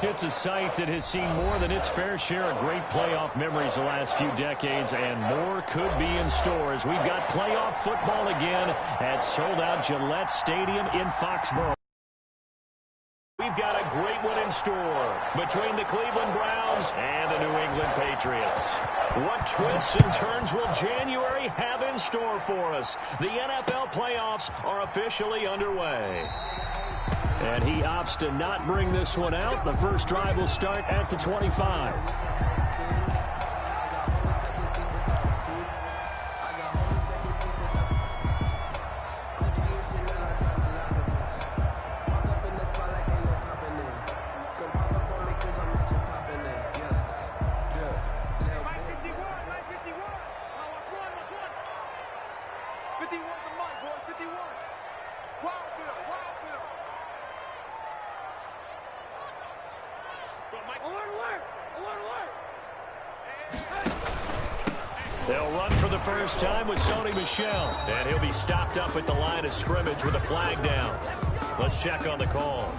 It's a site that has seen more than its fair share of great playoff memories the last few decades, and more could be in store as we've got playoff football again at sold-out Gillette Stadium in Foxborough. We've got a great one in store between the Cleveland Browns and the New England Patriots. What twists and turns will January have in store for us? The NFL playoffs are officially underway. And he opts to not bring this one out. The first drive will start at the 25. They'll run for the first time with Sony Michel, and he'll be stopped up at the line of scrimmage with a flag down. Let's check on the call.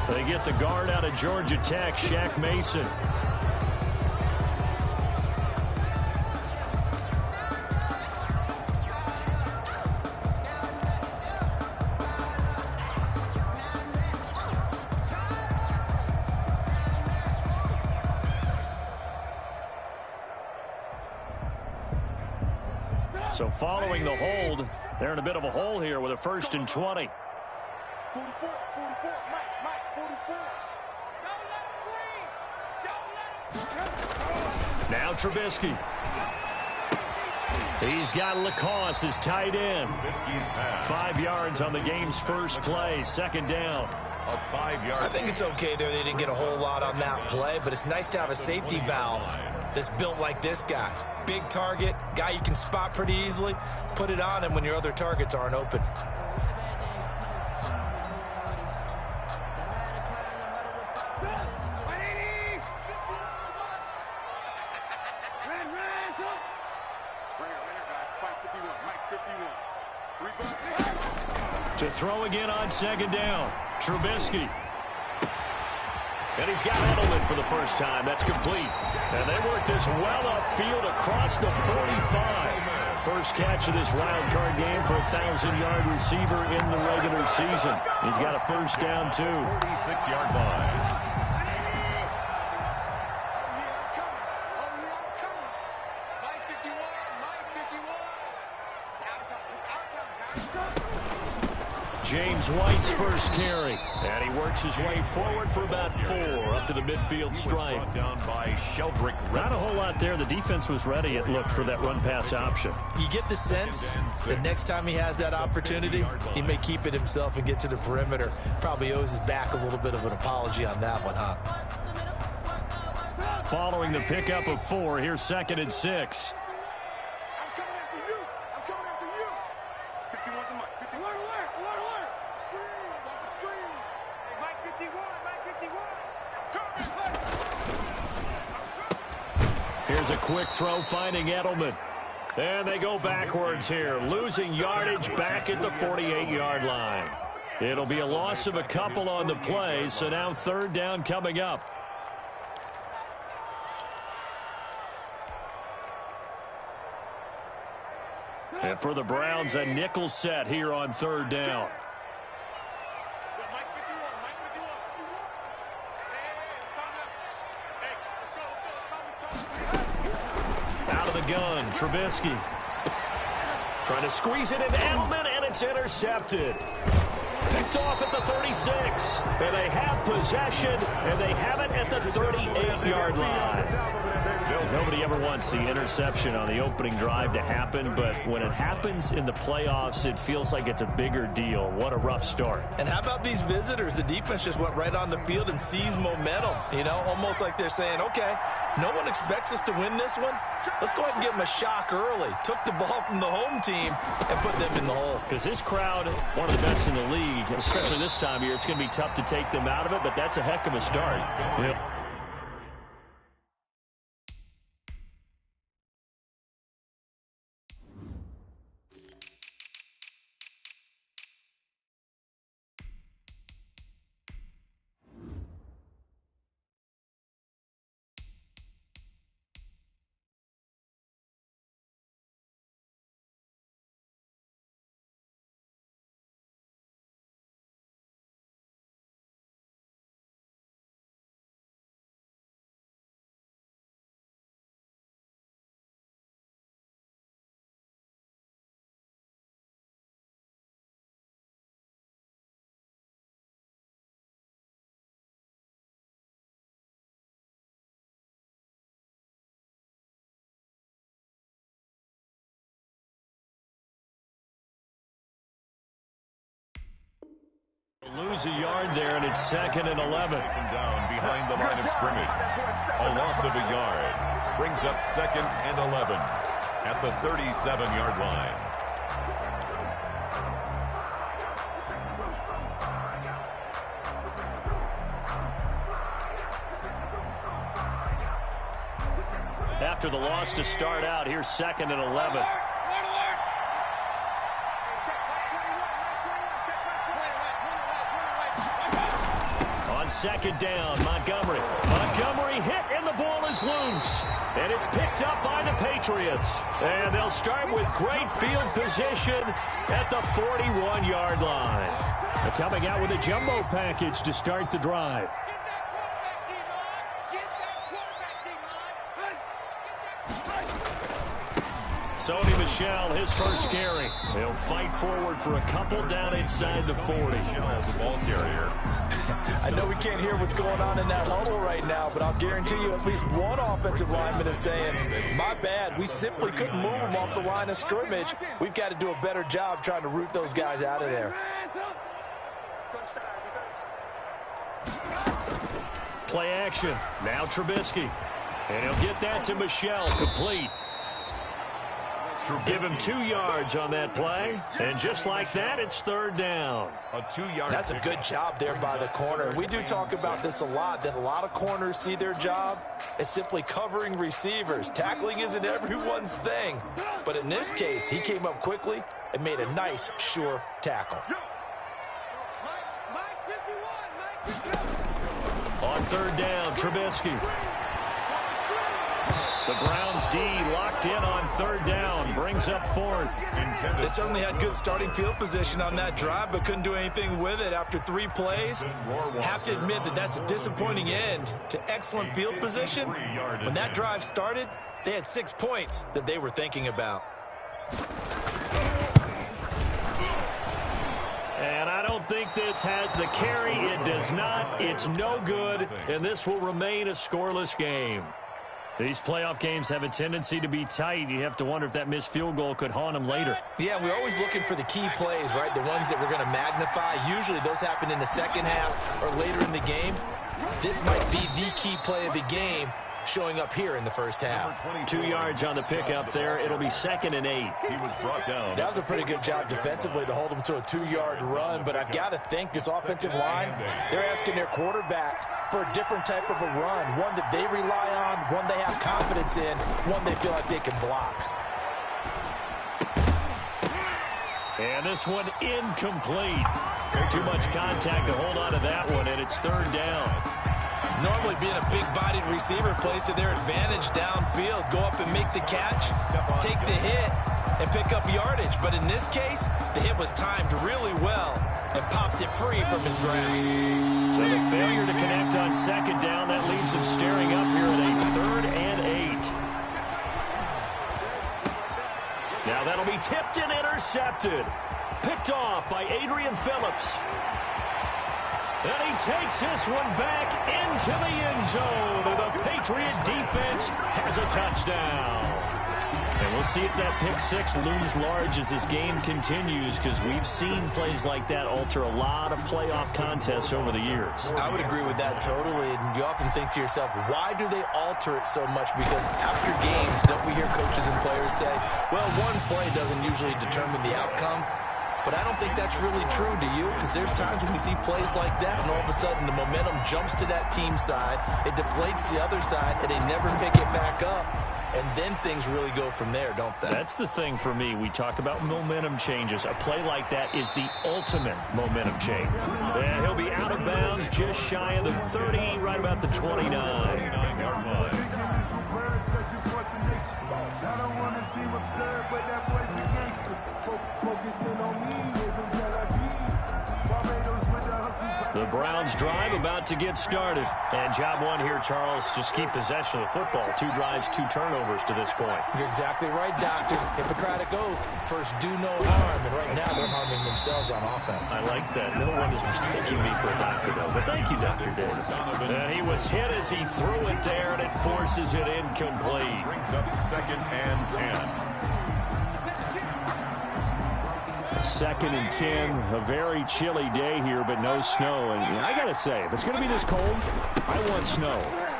They get the guard out of Georgia Tech, Shaq Mason. So following the hold, they're in a bit of a hole here with a 1st and 20. 44, Mike, 44. Now Trubisky. He's got Lacoste as tight end. 5 yards on the game's first play, 2nd down. I think it's okay there. They didn't get a whole lot on that play, but it's nice to have a safety valve that's built like this guy. Big target, guy you can spot pretty easily. Put it on him when your other targets aren't open. To throw again on 2nd down. Trubisky. And he's got Edelman for the first time. That's complete. And they work this well upfield across the 45. First catch of this wild card game for a 1,000-yard receiver in the regular season. He's got a first down, too. 46-yard line. James White's first carry. And he works his way forward for about 4 up to the midfield stripe. Down by Sheldrick. Not a whole lot there. The defense was ready, it looked, for that run-pass option. You get the sense that next time he has that opportunity, he may keep it himself and get to the perimeter. Probably owes his back a little bit of an apology on that one, huh? Following the pickup of 4, here's 2nd and 6. Here's a quick throw finding Edelman. And they go backwards here, losing yardage back at the 48-yard line. It'll be a loss of a couple on the play, so now 3rd down coming up. And for the Browns, a nickel set here on 3rd down. Gun, Trubisky trying to squeeze it into Edelman, and it's intercepted. Picked off at the 36, and they have possession, and they have it at the 38-yard line. Nobody ever wants the interception on the opening drive to happen, but when it happens in the playoffs, it feels like it's a bigger deal. What a rough start. And how about these visitors? The defense just went right on the field and seized momentum, almost like they're saying, okay, no one expects us to win this one. Let's go ahead and give them a shock early. Took the ball from the home team and put them in the hole. Because this crowd, one of the best in the league, especially this time of year, it's going to be tough to take them out of it, but that's a heck of a start. Yep. Lose a yard there, and it's 2nd and 11. Taken down behind the line of scrimmage. A loss of a yard brings up 2nd and 11 at the 37-yard line. After the loss to start out, here's 2nd and 11. On 2nd down, Montgomery. Montgomery hit, and the ball is loose. And it's picked up by the Patriots. And they'll start with great field position at the 41-yard line. They're coming out with a jumbo package to start the drive. Sony Michel, his first carry. He'll fight forward for a couple down inside the 40. The ball carrier. I know we can't hear what's going on in that huddle right now, but I'll guarantee you at least one offensive lineman is saying, my bad, we simply couldn't move them off the line of scrimmage. We've got to do a better job trying to root those guys out of there. Play action. Now Trubisky. And he'll get that to Michel, complete. Give him 2 yards on that play. And just like that, it's 3rd down. A 2-yard. That's a good job there by the corner. We do talk about this a lot, that a lot of corners see their job as simply covering receivers. Tackling isn't everyone's thing. But in this case, he came up quickly and made a nice, sure tackle. On 3rd down, Trubisky. The Browns D locked in on 3rd down, brings up 4th. They certainly had good starting field position on that drive, but couldn't do anything with it after 3 plays. Have to admit that that's a disappointing end to excellent field position. When that drive started, they had 6 points that they were thinking about. And I don't think this has the carry. It does not. It's no good, and this will remain a scoreless game. These playoff games have a tendency to be tight. You have to wonder if that missed field goal could haunt them later. Yeah, we're always looking for the key plays, right? The ones that we're going to magnify. Usually those happen in the second half or later in the game. This might be the key play of the game showing up here in the first half. 2 yards on the pickup there. It'll be 2nd and 8. He was brought down. That was a pretty good job defensively to hold him to a 2-yard run, but I've got to think this offensive line, they're asking their quarterback for a different type of a run, one that they rely on, one they have confidence in, one they feel like they can block. And this one incomplete. Too much contact to hold on to that one, and it's 3rd down. Normally being a big-bodied receiver plays to their advantage downfield. Go up and make the catch, take the hit, and pick up yardage. But in this case, the hit was timed really well and popped it free from his grasp. So the failure to connect on 2nd down, that leaves him staring up here at a 3rd and 8. Now that'll be tipped and intercepted. Picked off by Adrian Phillips. And he takes this one back into the end zone. And the Patriot defense has a touchdown. And we'll see if that pick 6 looms large as this game continues, because we've seen plays like that alter a lot of playoff contests over the years. I would agree with that totally. And you often think to yourself, why do they alter it so much? Because after games, don't we hear coaches and players say, well, one play doesn't usually determine the outcome. But I don't think that's really true, do you? Because there's times when we see plays like that, and all of a sudden the momentum jumps to that team side, it deflates the other side, and they never pick it back up. And then things really go from there, don't they? That's the thing for me. We talk about momentum changes. A play like that is the ultimate momentum change. And he'll be out of bounds just shy of the 30, right about the 29-yard line. The Browns drive about to get started. And job one here, Charles, just keep possession of the football. 2 drives, 2 turnovers to this point. You're exactly right, Doctor. Hippocratic oath. First, do no harm. And right now, they're harming themselves on offense. I like that. No one is mistaking me for a doctor, though. But thank you, Dr. Davis. And he was hit as he threw it there, and it forces it incomplete. Brings up 2nd and 10. 2nd and 10. A very chilly day here, but no snow. And I got to say, if it's going to be this cold, I want snow.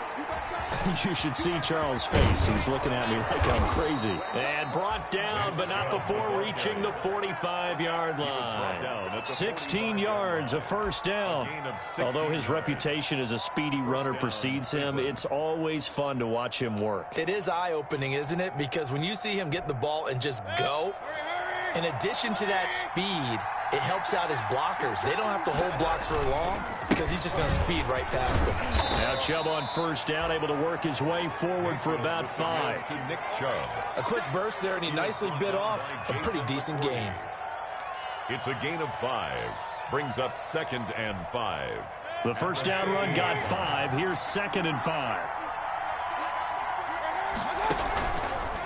You should see Charles' face. He's looking at me like I'm crazy. And brought down, but not before reaching the 45-yard line. 16 yards, a first down. Although his reputation as a speedy runner precedes him, it's always fun to watch him work. It is eye-opening, isn't it? Because when you see him get the ball and just go, in addition to that speed, it helps out his blockers. They don't have to hold blocks for long because he's just going to speed right past them. Now Chubb on first down, able to work his way forward for about 5. A quick burst there, and he nicely bit off a pretty decent gain. It's a gain of 5. Brings up 2nd and 5. The first down run got 5. Here's 2nd and 5.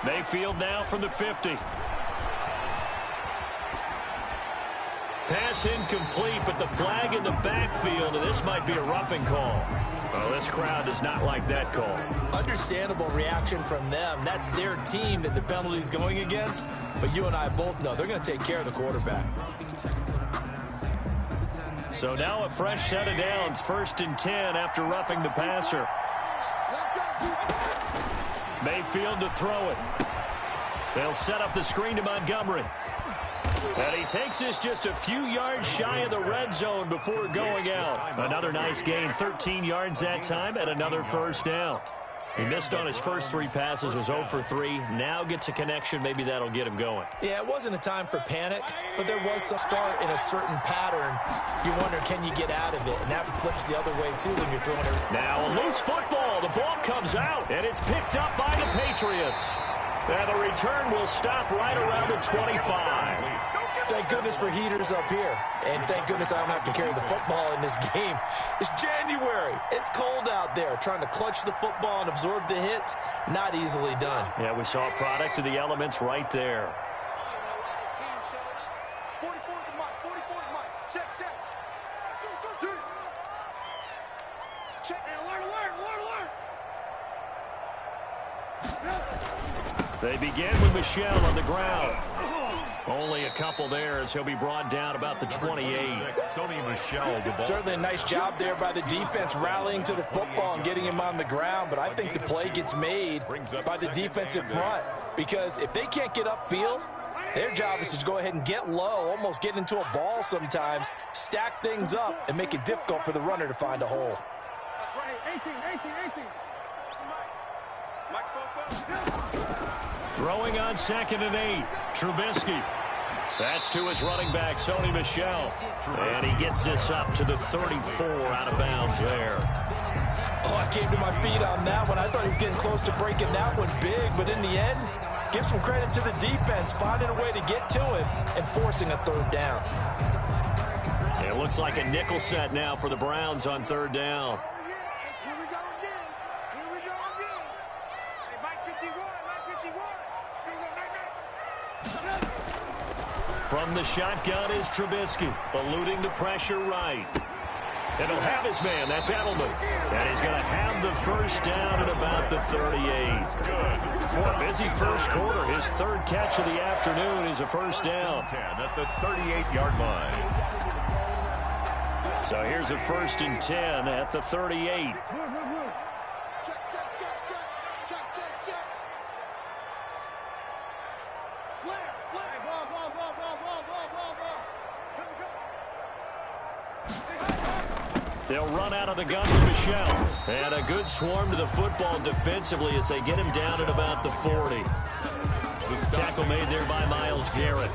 Mayfield now from the 50. Pass incomplete, but the flag in the backfield, and this might be a roughing call. Well, this crowd does not like that call. Understandable reaction from them. That's their team that the penalty's going against, but you and I both know they're going to take care of the quarterback. So now a fresh set of downs, 1st and 10 after roughing the passer. Mayfield to throw it. They'll set up the screen to Montgomery. And he takes this just a few yards shy of the red zone before going out. Another nice gain, 13 yards that time, and another first down. He missed on his first 3 passes, was 0 for 3. Now gets a connection. Maybe that'll get him going. Yeah, it wasn't a time for panic, but there was some start in a certain pattern. You wonder, can you get out of it? And that flips the other way, too, when you're throwing it. Now a loose football. The ball comes out, and it's picked up by the Patriots. And the return will stop right around the 25. Thank goodness for heaters up here. And thank goodness I don't have to carry the football in this game. It's January. It's cold out there. Trying to clutch the football and absorb the hits, not easily done. Yeah, we saw a product of the elements right there. 44's Mike. 44's Mike. Check. Check and alert. They begin with Michel on the ground. Only a couple there as he'll be brought down about the 28. Certainly a nice job there by the defense rallying to the football and getting him on the ground, but I think the play gets made by the defensive front because if they can't get upfield, their job is to go ahead and get low, almost get into a ball sometimes, stack things up, and make it difficult for the runner to find a hole. That's right. 18. Mike. Throwing on 2nd and 8. Trubisky. That's to his running back, Sony Michel. And he gets this up to the 34 out of bounds there. Oh, I came to my feet on that one. I thought he was getting close to breaking that one big, but in the end, give some credit to the defense, finding a way to get to him and forcing a 3rd down. It looks like a nickel set now for the Browns on 3rd down. Here we go again. Hey, Mike 51. From the shotgun is Trubisky, eluding the pressure right. And he'll have his man, that's Edelman. And he's going to have the first down at about the 38. A busy first quarter. His 3rd catch of the afternoon is a first down. 10 at the 38-yard line. So here's a 1st and 10 at the 38. Check. Slam. Ball. They'll run out of the gun to Michel. And a good swarm to the football defensively as they get him down at about the 40. Tackle made there by Myles Garrett.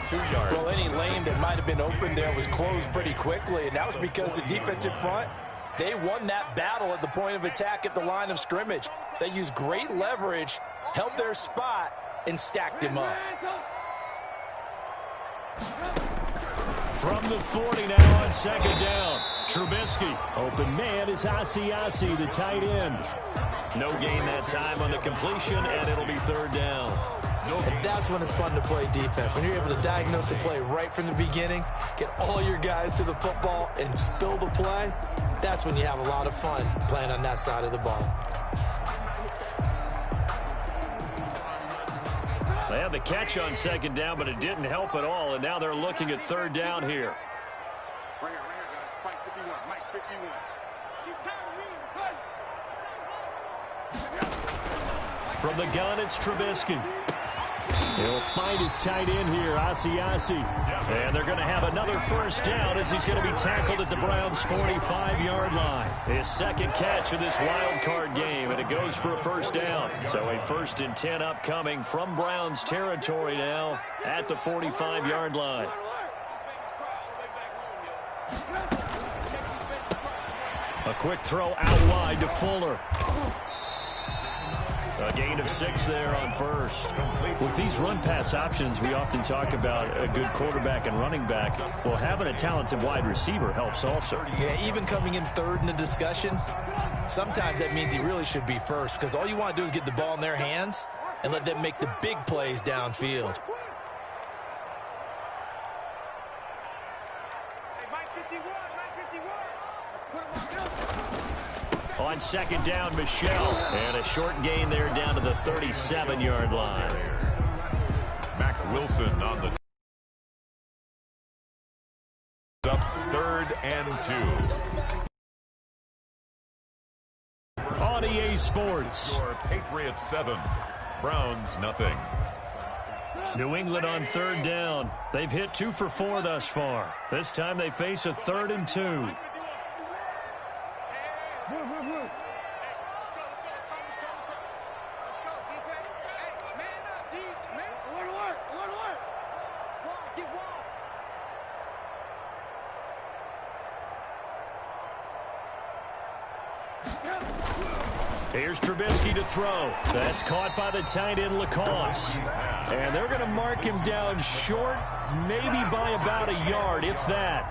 2 yards. Well, any lane that might have been open there was closed pretty quickly, and that was because the defensive front, they won that battle at the point of attack at the line of scrimmage. They used great leverage, held their spot, and stacked him up. From the 40 now on 2nd down. Trubisky. Open man is Asiasi, the tight end. No gain that time on the completion, and it'll be 3rd down. And that's when it's fun to play defense. When you're able to diagnose a play right from the beginning, get all your guys to the football, and spill the play, that's when you have a lot of fun playing on that side of the ball. They had the catch on second down, but it didn't help at all, and now they're looking at third down here. Right here, guys. Mike 51. Mike 51. From the gun, it's Trubisky. He'll find his tight end here, Asiasi. And they're going to have another first down as he's going to be tackled at the Browns' 45-yard line. His second catch of this wild card game, and it goes for a first down. So a 1st and 10 upcoming from Browns territory now at the 45-yard line. A quick throw out wide to Fuller. A gain of 6 there on first. With these run-pass options, we often talk about a good quarterback and running back. Well, having a talented wide receiver helps also. Yeah, even coming in third in the discussion, sometimes that means he really should be first, because all you want to do is get the ball in their hands and let them make the big plays downfield. Hey, Mike 51. Mike 51. Let's put him on this. On second down, Michelle. And a short gain there down to the 37-yard line. Mac Wilson on the up 3rd and 2. On EA Sports. Patriots 7, Browns nothing. New England on third down. They've hit 2 for 4 thus far. This time they face a 3rd and 2. Here's Trubisky to throw. That's caught by the tight end, Lacoste. And they're going to mark him down short, maybe by about a yard, if that.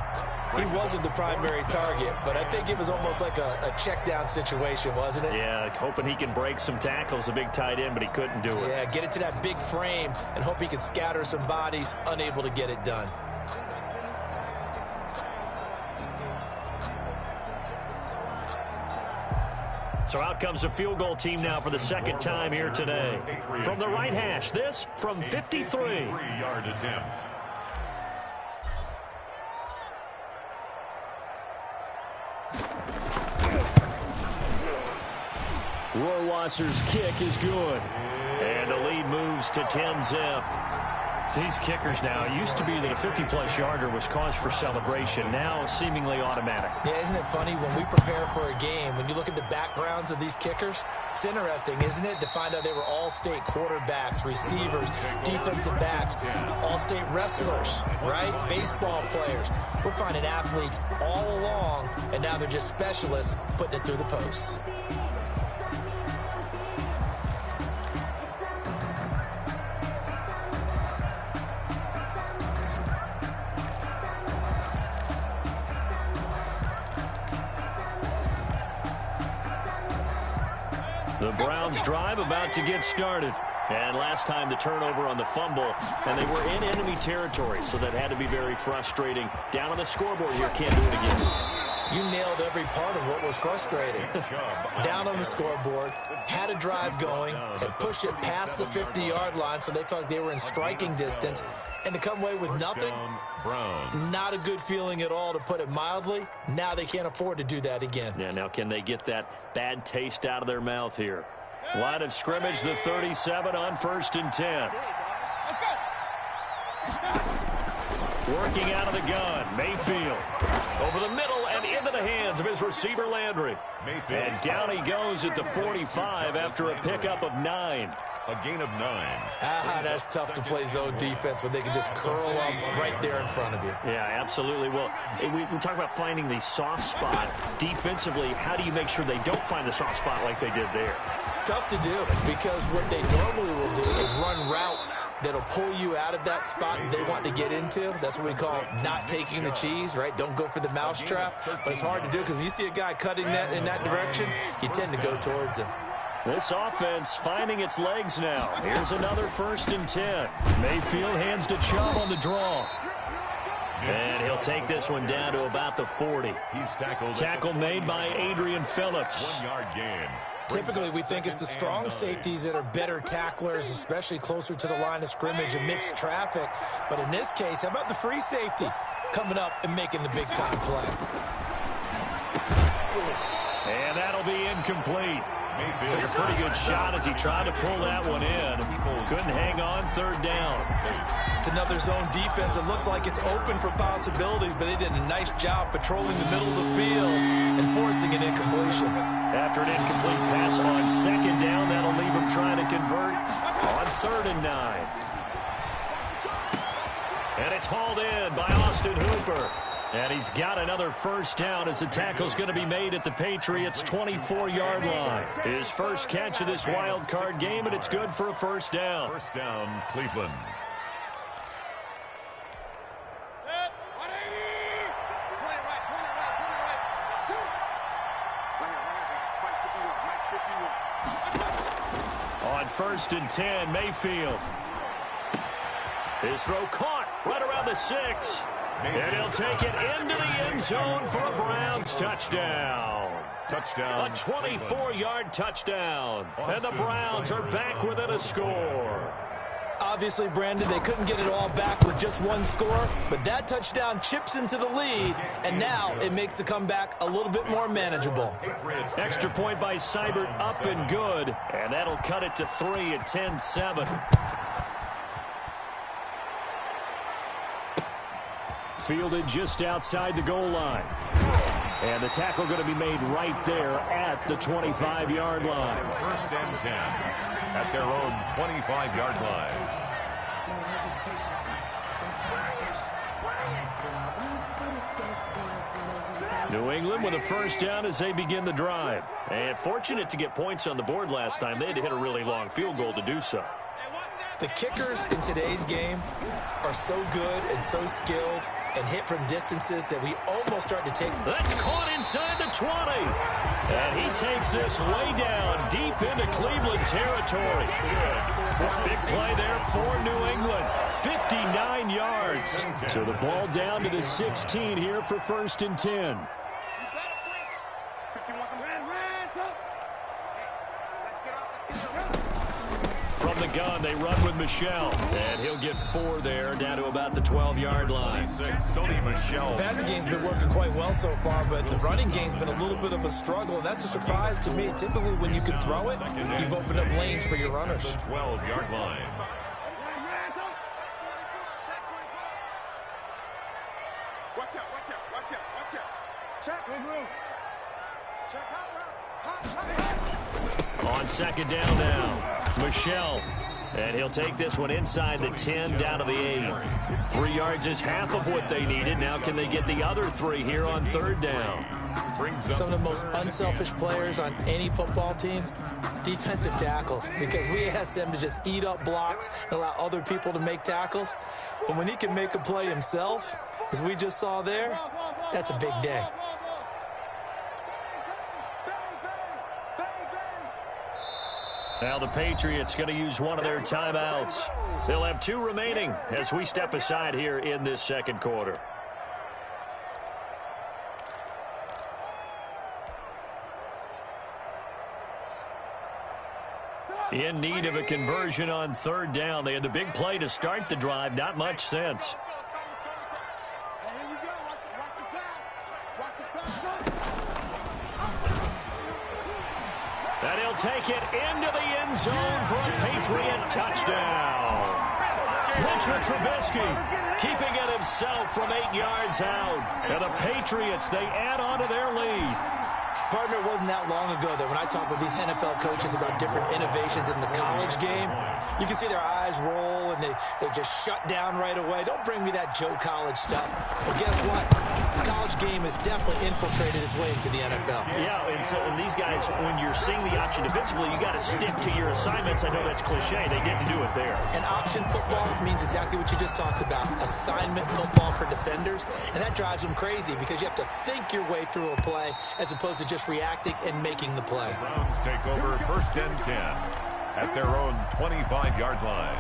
He wasn't the primary target, but I think it was almost like a check down situation, wasn't it? Yeah, hoping he can break some tackles, the big tight end, but he couldn't do it. Yeah, get it to that big frame and hope he can scatter some bodies, unable to get it done. So out comes a field goal team now for the second time here today. From the right hash, this from 53. 53-yard attempt. Rohrwasser's kick is good. And the lead moves to 10-zip. These kickers now, it used to be that a 50-plus yarder was cause for celebration. Now seemingly automatic. Yeah, isn't it funny when we prepare for a game, when you look at the backgrounds of these kickers, it's interesting, isn't it, to find out they were all-state quarterbacks, receivers, defensive backs, all-state wrestlers, right? Baseball players. We're finding athletes all along, and now they're just specialists putting it through the posts. The Browns drive about to get started. And last time the turnover on the fumble, and they were in enemy territory, so that had to be very frustrating. Down on the scoreboard here, can't do it again. You nailed every part of what was frustrating. Down on the scoreboard, had a drive going, had pushed it past the 50-yard line, so they felt like they were in striking distance, and to come away with nothing, not a good feeling at all, to put it mildly. Now they can't afford to do that again. Yeah, now can they get that bad taste out of their mouth here? Line of scrimmage, the 37 on 1st and 10. Working out of the gun, Mayfield. Over the middle and into the hands of his receiver, Landry. And down he goes at the 45 after a pickup of 9. A gain of 9. That's tough to play zone defense when they can just curl up right there in front of you. Yeah, absolutely. Well, we talk about finding the soft spot. Defensively, how do you make sure they don't find the soft spot like they did there? Tough to do, because what they normally will do is run routes that'll pull you out of that spot they want to get into. That's what we call not taking the cheese, right? Don't go for the mousetrap. But it's hard to do, because when you see a guy cutting that in that direction, you tend to go towards him. This offense finding its legs now. Here's another 1st and 10. Mayfield hands to Chubb on the draw. And he'll take this one down to about the 40. He's tackled. Tackle made by Adrian Phillips. 1-yard gain. Typically, we think it's the strong safeties that are better tacklers, especially closer to the line of scrimmage amidst traffic. But in this case, how about the free safety coming up and making the big-time play? And that'll be incomplete. Took a pretty good shot as he tried to pull that one in. Couldn't hang on, third down. It's another zone defense. It looks like it's open for possibilities, but they did a nice job patrolling the middle of the field and forcing an incompletion. After an incomplete pass on second down, that'll leave him trying to convert on 3rd and 9. And it's hauled in by Austin Hooper. And he's got another first down as the tackle's going to be made at the Patriots' 24-yard line. His first catch of this wild card game, and it's good for a first down. First down, Cleveland. On 1st and 10, Mayfield. His throw caught right around the 6. And he'll take it into the end zone for a Browns touchdown. Touchdown. A 24-yard touchdown. And the Browns are back within a score. Obviously, Brandon, they couldn't get it all back with just one score, but that touchdown chips into the lead, and now it makes the comeback a little bit more manageable. Extra point by Seibert, up and good, and that'll cut it to 3 at 10-7. Fielded just outside the goal line. And the tackle going to be made right there at the 25-yard line. First and 10 at their own 25-yard line. New England with a first down as they begin the drive. And fortunate to get points on the board last time. They had to hit a really long field goal to do so. The kickers in today's game are so good and so skilled and hit from distances that we almost start to take. That's caught inside the 20. And he takes this way down deep into Cleveland territory. Big play there for New England. 59 yards. So the ball down to the 16 here for 1st and 10. From the gun, they run with Michelle. And he'll get 4 there, down to about the 12-yard line. The passing game's been working quite well so far, but the running game's been a little bit of a struggle, and that's a surprise to me. Typically, when you can throw it, you've opened up lanes for your runners. 12-yard line. Watch out, watch out, watch out, watch out. Check, move. Check out. On 2nd down now, Michelle. And he'll take this one inside the 10, down to the 8. 3 yards is half of what they needed. Now can they get the other 3 here on 3rd down? Some of the most unselfish players on any football team, defensive tackles, because we ask them to just eat up blocks and allow other people to make tackles. But when he can make a play himself, as we just saw there, that's a big day. Now the Patriots going to use one of their timeouts. They'll have 2 remaining as we step aside here in this 2nd quarter. In need of a conversion on 3rd down. They had the big play to start the drive. Not much sense. And he'll take it into the end zone for a Patriot touchdown. Mitchell Trubisky keeping it himself from 8 yards out. And the Patriots, they add on to their lead. Partner, it wasn't that long ago that when I talk with these NFL coaches about different innovations in the college game, you can see their eyes roll and they just shut down right away. Don't bring me that Joe College stuff. But guess what? The college game has definitely infiltrated its way into the NFL. Yeah, and so these guys, when you're seeing the option defensively, you got to stick to your assignments. I know that's cliche. They didn't do it there. And option football means exactly what you just talked about. Assignment football for defenders. And that drives them crazy because you have to think your way through a play as opposed to just reacting and making the play. The Browns take over 1st and 10 at their own 25-yard line.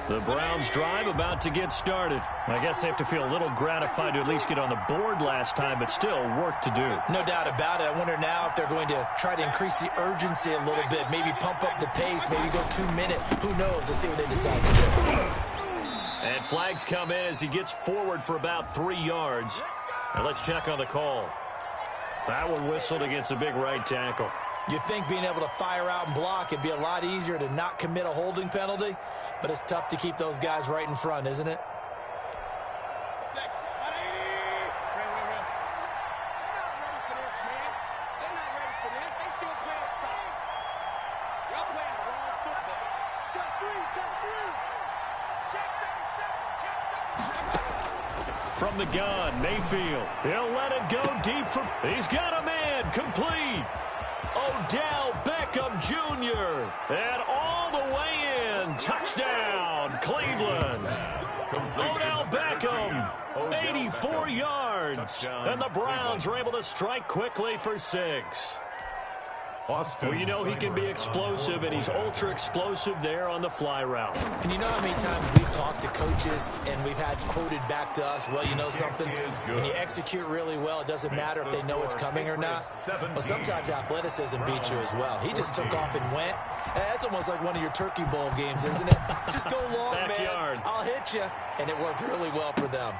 The Browns drive about to get started. I guess they have to feel a little gratified to at least get on the board last time, but still work to do. No doubt about it. I wonder now if they're going to try to increase the urgency a little bit, maybe pump up the pace, maybe go 2 minute. Who knows? Let's see what they decide to do. And flags come in as he gets forward for about 3 yards. And let's check on the call. That one whistled against a big right tackle. You'd think being able to fire out and block it'd be a lot easier to not commit a holding penalty, but it's tough to keep those guys right in front, isn't it? From the gun, Mayfield. He'll let it go deep for... He's got a man. Complete. Odell Beckham Jr. And all the way in. Touchdown, Cleveland. Odell Beckham, 84 yards. And the Browns are able to strike quickly for 6. Well, you know he can be explosive, and he's ultra-explosive there on the fly route. And you know how many times we've talked to coaches and we've had quoted back to us, well, you know something? When you execute really well, it doesn't matter if they know it's coming or not. But sometimes athleticism beats you as well. He just took off and went. That's almost like one of your Turkey Bowl games, isn't it? Just go long, Backyard. man. I'll hit you. And it worked really well for them.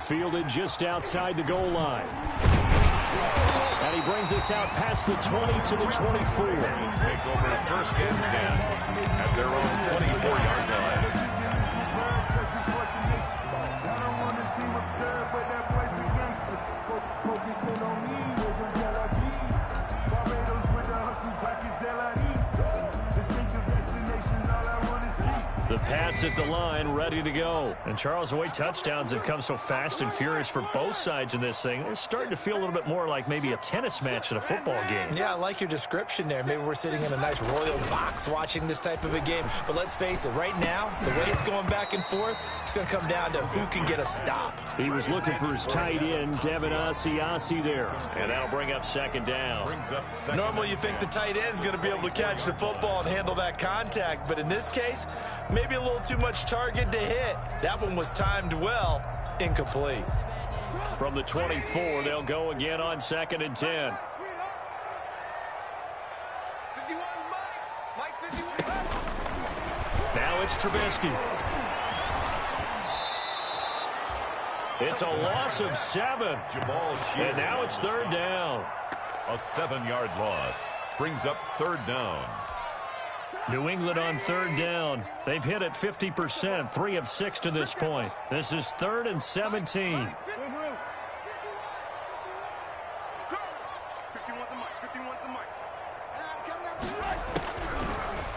Fielded just outside the goal line. And he brings us out past the 20 to the 24. Take over first and 10 at their own 24-yard line. The Pats at the line, ready to go. And Charles, the way touchdowns have come so fast and furious for both sides in this thing, it's starting to feel a little bit more like maybe a tennis match at a football game. Yeah, I like your description there. Maybe we're sitting in a nice royal box watching this type of a game. But let's face it, right now, the way it's going back and forth, it's going to come down to who can get a stop. He was looking for his tight end, Devin Asiasi there. And that'll bring up second down. Normally you think the tight end's going to be able to catch the football and handle that contact. But in this case, maybe a little too much target to hit. That one was timed well. Incomplete. From the 24, they'll go again on 2nd and 10. Now it's Trubisky. It's a loss of 7. And now it's 3rd down. A 7-yard loss brings up 3rd down. New England on 3rd down. They've hit it 50%, 3 of 6 to this point. This is 3rd and 17.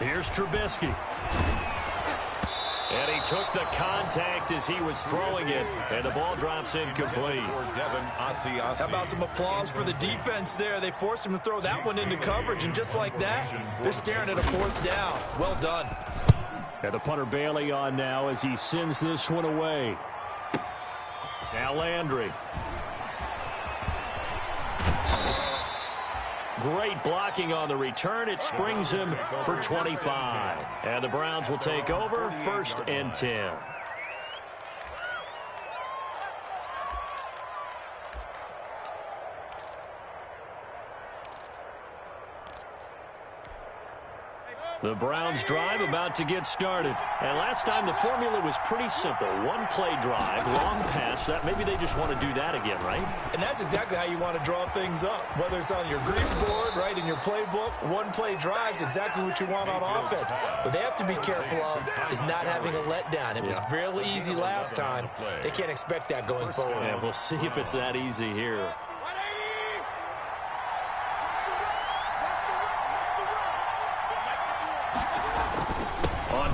Here's Trubisky. And he took the contact as he was throwing it, and the ball drops incomplete. How about some applause for the defense there? They forced him to throw that one into coverage, and just like that, they're staring at a 4th down. Well done. And the punter Bailey on now as he sends this one away. Now Landry. Great blocking on the return. It springs him for 25. And the Browns will take over 1st and 10. The Browns drive about to get started. And last time the formula was pretty simple. One play drive, long pass. That maybe they just want to do that again, right? And that's exactly how you want to draw things up. Whether it's on your grease board, right, in your playbook, one play drive is exactly what you want on offense. What they have to be careful of is not having a letdown. It was fairly easy last time. They can't expect that going forward. Yeah, we'll see if it's that easy here.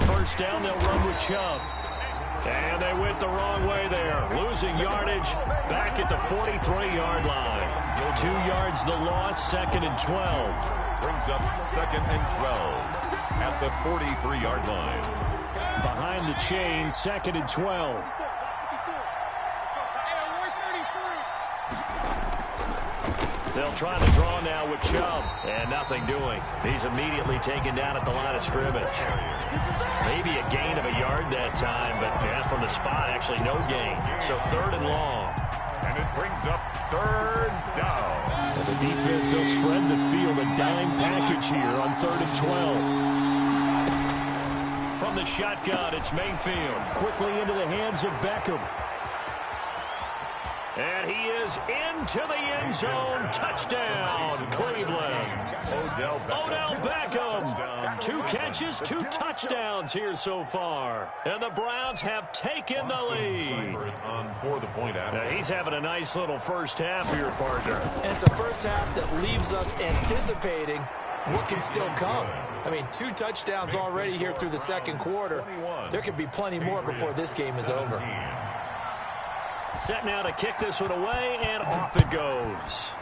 First down, they'll run with Chubb. And they went the wrong way there. Losing yardage back at the 43-yard line. 2 yards the loss, 2nd and 12. Brings up 2nd and 12 at the 43-yard line. Behind the chain, 2nd and 12. They'll try the draw now with Chubb. And nothing doing. He's immediately taken down at the line of scrimmage. Maybe a gain of a yard that time, but yeah, from the spot, actually no gain. So 3rd and long. And it brings up 3rd down. And the defense will spread the field, a dime package here on 3rd and 12. From the shotgun, it's Mayfield. Quickly into the hands of Beckham. And he is into the end zone. Touchdown, Cleveland. Odell Beckham. 2 catches, 2 touchdowns here so far. And the Browns have taken the lead. Now, he's having a nice little first half here, partner. And it's a first half that leaves us anticipating what can still come. I mean, 2 touchdowns already here through the second quarter. There could be plenty more before this game is over. Set now to kick this one away, and off it goes.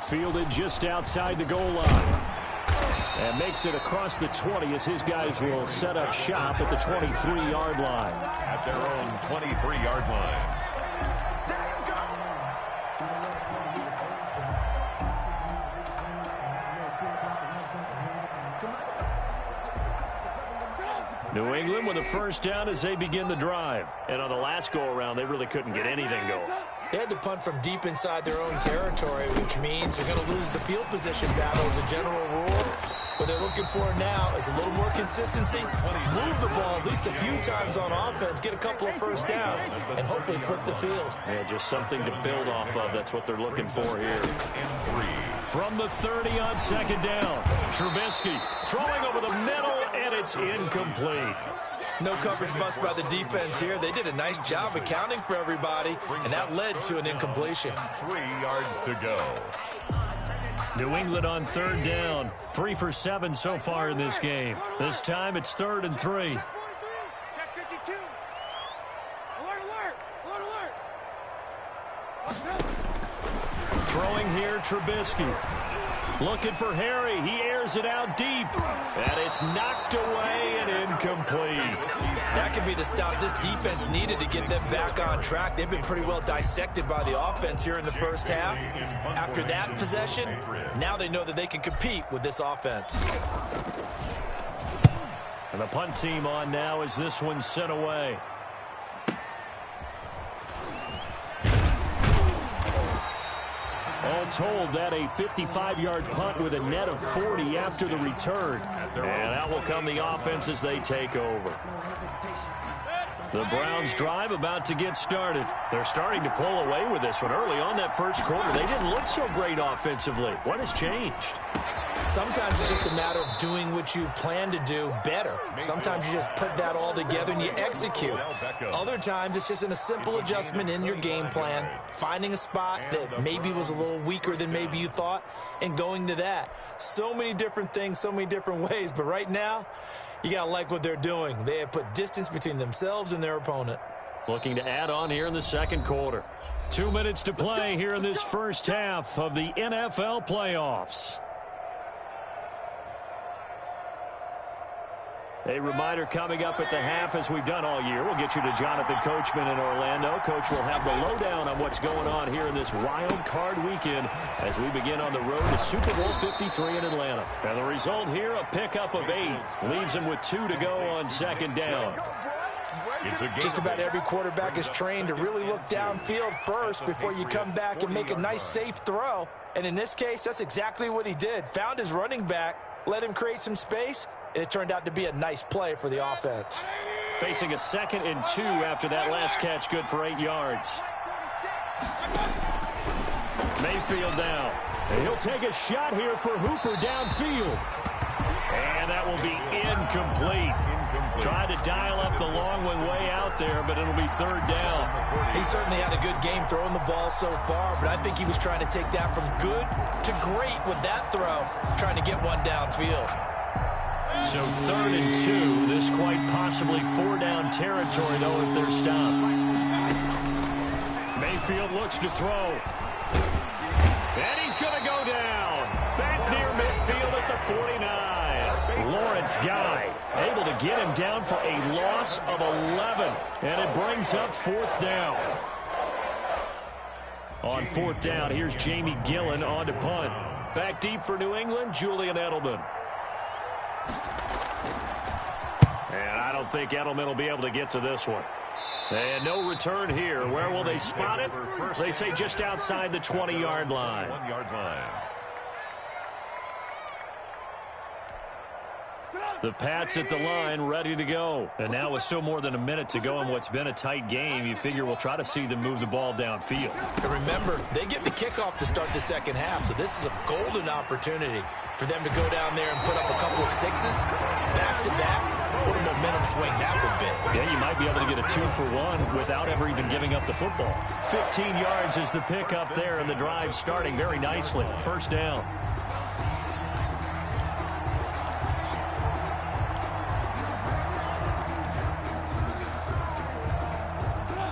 Fielded just outside the goal line. And makes it across the 20 as his guys will set up shop at the 23-yard line. At their own 23-yard line. New England with a first down as they begin the drive. And on the last go-around, they really couldn't get anything going. They had to punt from deep inside their own territory, which means they're going to lose the field position battle as a general rule. What they're looking for now is a little more consistency, move the ball at least a few times on offense, get a couple of first downs, and hopefully flip the field. Yeah, just something to build off of. That's what they're looking for here. From the 30 on second down, Trubisky throwing over the middle, and it's incomplete. No coverage bust by the defense here. They did a nice job accounting for everybody, and that led to an incompletion. 3 yards to go. New England on third down. 3 for 7 so far in this game. This time it's 3rd and 3. Check 52. Alert, alert. Alert, alert. Throwing here, Trubisky. Looking for Harry. He airs it out deep. And it's knocked away and incomplete. That could be the stop this defense needed to get them back on track. They've been pretty well dissected by the offense here in the first half. After that possession, now they know that they can compete with this offense. And the punt team on now as this one's sent away. All told, that a 55-yard punt with a net of 40 after the return. And out will come the offense as they take over. The Browns drive about to get started. They're starting to pull away with this one. Early on that first quarter, they didn't look so great offensively. What has changed? Sometimes it's just a matter of doing what you plan to do better. Sometimes you just put that all together and you execute. Other times it's just a simple adjustment in your game plan, finding a spot that maybe was a little weaker than maybe you thought, and going to that. So many different things, so many different ways, but right now, you got to like what they're doing. They have put distance between themselves and their opponent. Looking to add on here in the second quarter. 2 minutes to play here in this first half of the NFL playoffs. A reminder coming up at the half, as we've done all year. We'll get you to Jonathan Coachman in Orlando. Coach will have the lowdown on what's going on here in this wild card weekend as we begin on the road to Super Bowl 53 in Atlanta. And the result here, a pickup of 8. Leaves them with 2 to go on second down. Just about every quarterback is trained to really look downfield first before you come back and make a nice, safe throw. And in this case, that's exactly what he did. Found his running back, let him create some space, and it turned out to be a nice play for the offense. Facing a 2nd and 2 after that last catch, good for 8 yards. Mayfield now. And he'll take a shot here for Hooper downfield. And that will be incomplete. Tried to dial up the long one way out there, but it'll be 3rd down. He certainly had a good game throwing the ball so far, but I think he was trying to take that from good to great with that throw, trying to get one downfield. So 3rd and 2. This quite possibly 4-down territory, though, if they're stopped. Mayfield looks to throw. And he's going to go down. Back near midfield at the 49. Lawrence Guy able to get him down for a loss of 11. And it brings up 4th down. On fourth down, here's Jamie Gillen on to punt. Back deep for New England, Julian Edelman. And I don't think Edelman will be able to get to this one. And no return here. Where will they spot it? They say just outside the 20-yard line. 1-yard line. The Pats at the line, ready to go. And now with still more than a minute to go in what's been a tight game, you figure we'll try to see them move the ball downfield. And remember, they get the kickoff to start the second half, so this is a golden opportunity for them to go down there and put up a couple of sixes back-to-back. What a momentum swing that would be. Yeah, you might be able to get a 2-for-1 without ever even giving up the football. 15 yards is the pickup there, and the drive starting very nicely. First down.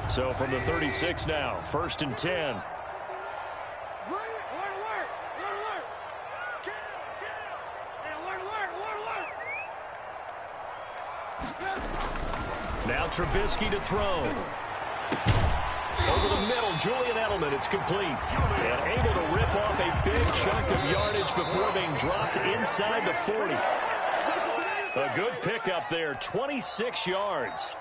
So from the 36 now, 1st and 10. Now Trubisky to throw. Over the middle, Julian Edelman. It's complete. And able to rip off a big chunk of yardage before being dropped inside the 40. A good pickup there, 26 yards.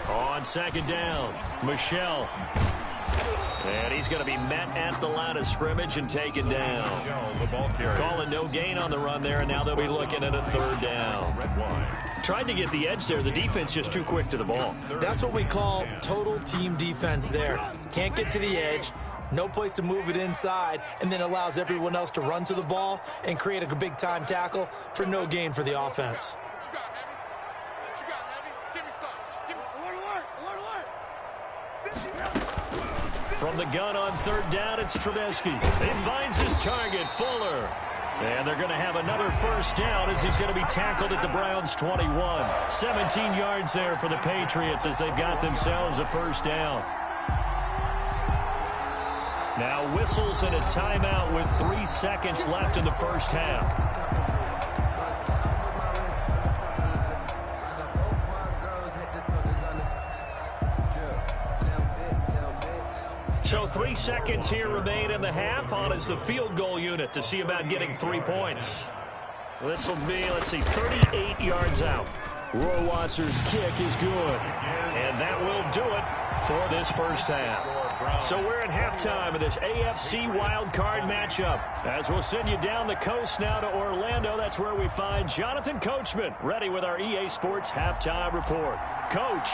On second down, Michelle. And he's going to be met at the line of scrimmage and taken down. Calling no gain on the run there, and now they'll be looking at a third down. Tried to get the edge there. The defense just too quick to the ball. That's what we call total team defense there. Can't get to the edge, no place to move it inside, and then allows everyone else to run to the ball and create a big-time tackle for no gain for the offense. From the gun on third down, it's Trubisky. He finds his target, Fuller. And they're going to have another first down as he's going to be tackled at the Browns' 21. 17 yards there for the Patriots as they've got themselves a first down. Now whistles and a timeout with 3 seconds left in the first half. So 3 seconds here remain in the half. On is the field goal unit to see about getting 3 points. This will be, let's see, 38 yards out. Rohrwasser's kick is good. And that will do it for this first half. So we're at halftime of this AFC wildcard matchup. As we'll send you down the coast now to Orlando, that's where we find Jonathan Coachman, ready with our EA Sports halftime report. Coach.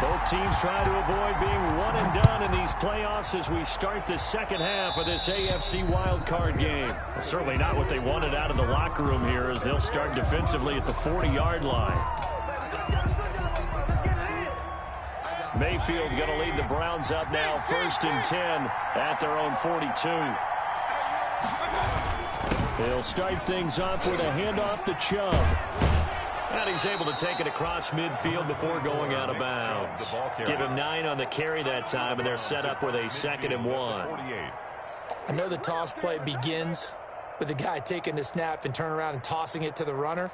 Both teams try to avoid being one and done in these playoffs as we start the second half of this AFC wildcard game. Well, certainly not what they wanted out of the locker room here as they'll start defensively at the 40-yard line. Mayfield going to lead the Browns up now, 1st and 10 at their own 42. They'll start things off with a handoff to Chubb. And he's able to take it across midfield before going out of bounds. Give him 9 on the carry that time, and they're set up with a 2nd and 1. I know the toss play begins with the guy taking the snap and turning around and tossing it to the runner.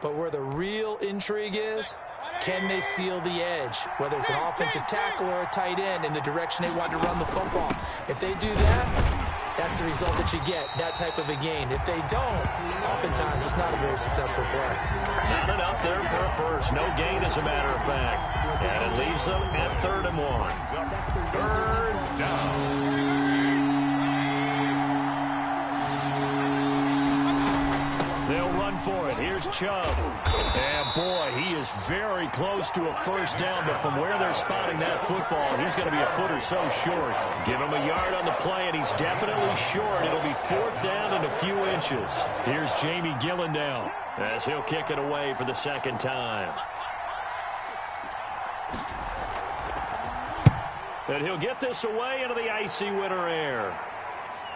But where the real intrigue is, can they seal the edge? Whether it's an offensive tackle or a tight end in the direction they want to run the football. If they do that, that's the result that you get, that type of a gain. If they don't, oftentimes it's not a very successful play. Not enough there for a first. No gain, as a matter of fact. And it leaves them at 3rd and 1. 3rd down. They'll run for it. Here's Chubb. And boy, he is very close to a first down, but from where they're spotting that football, he's going to be a foot or so short. Give him a yard on the play, and he's definitely short. It'll be 4th down and a few inches. Here's Jamie Gillen now as he'll kick it away for the 2nd time. And he'll get this away into the icy winter air.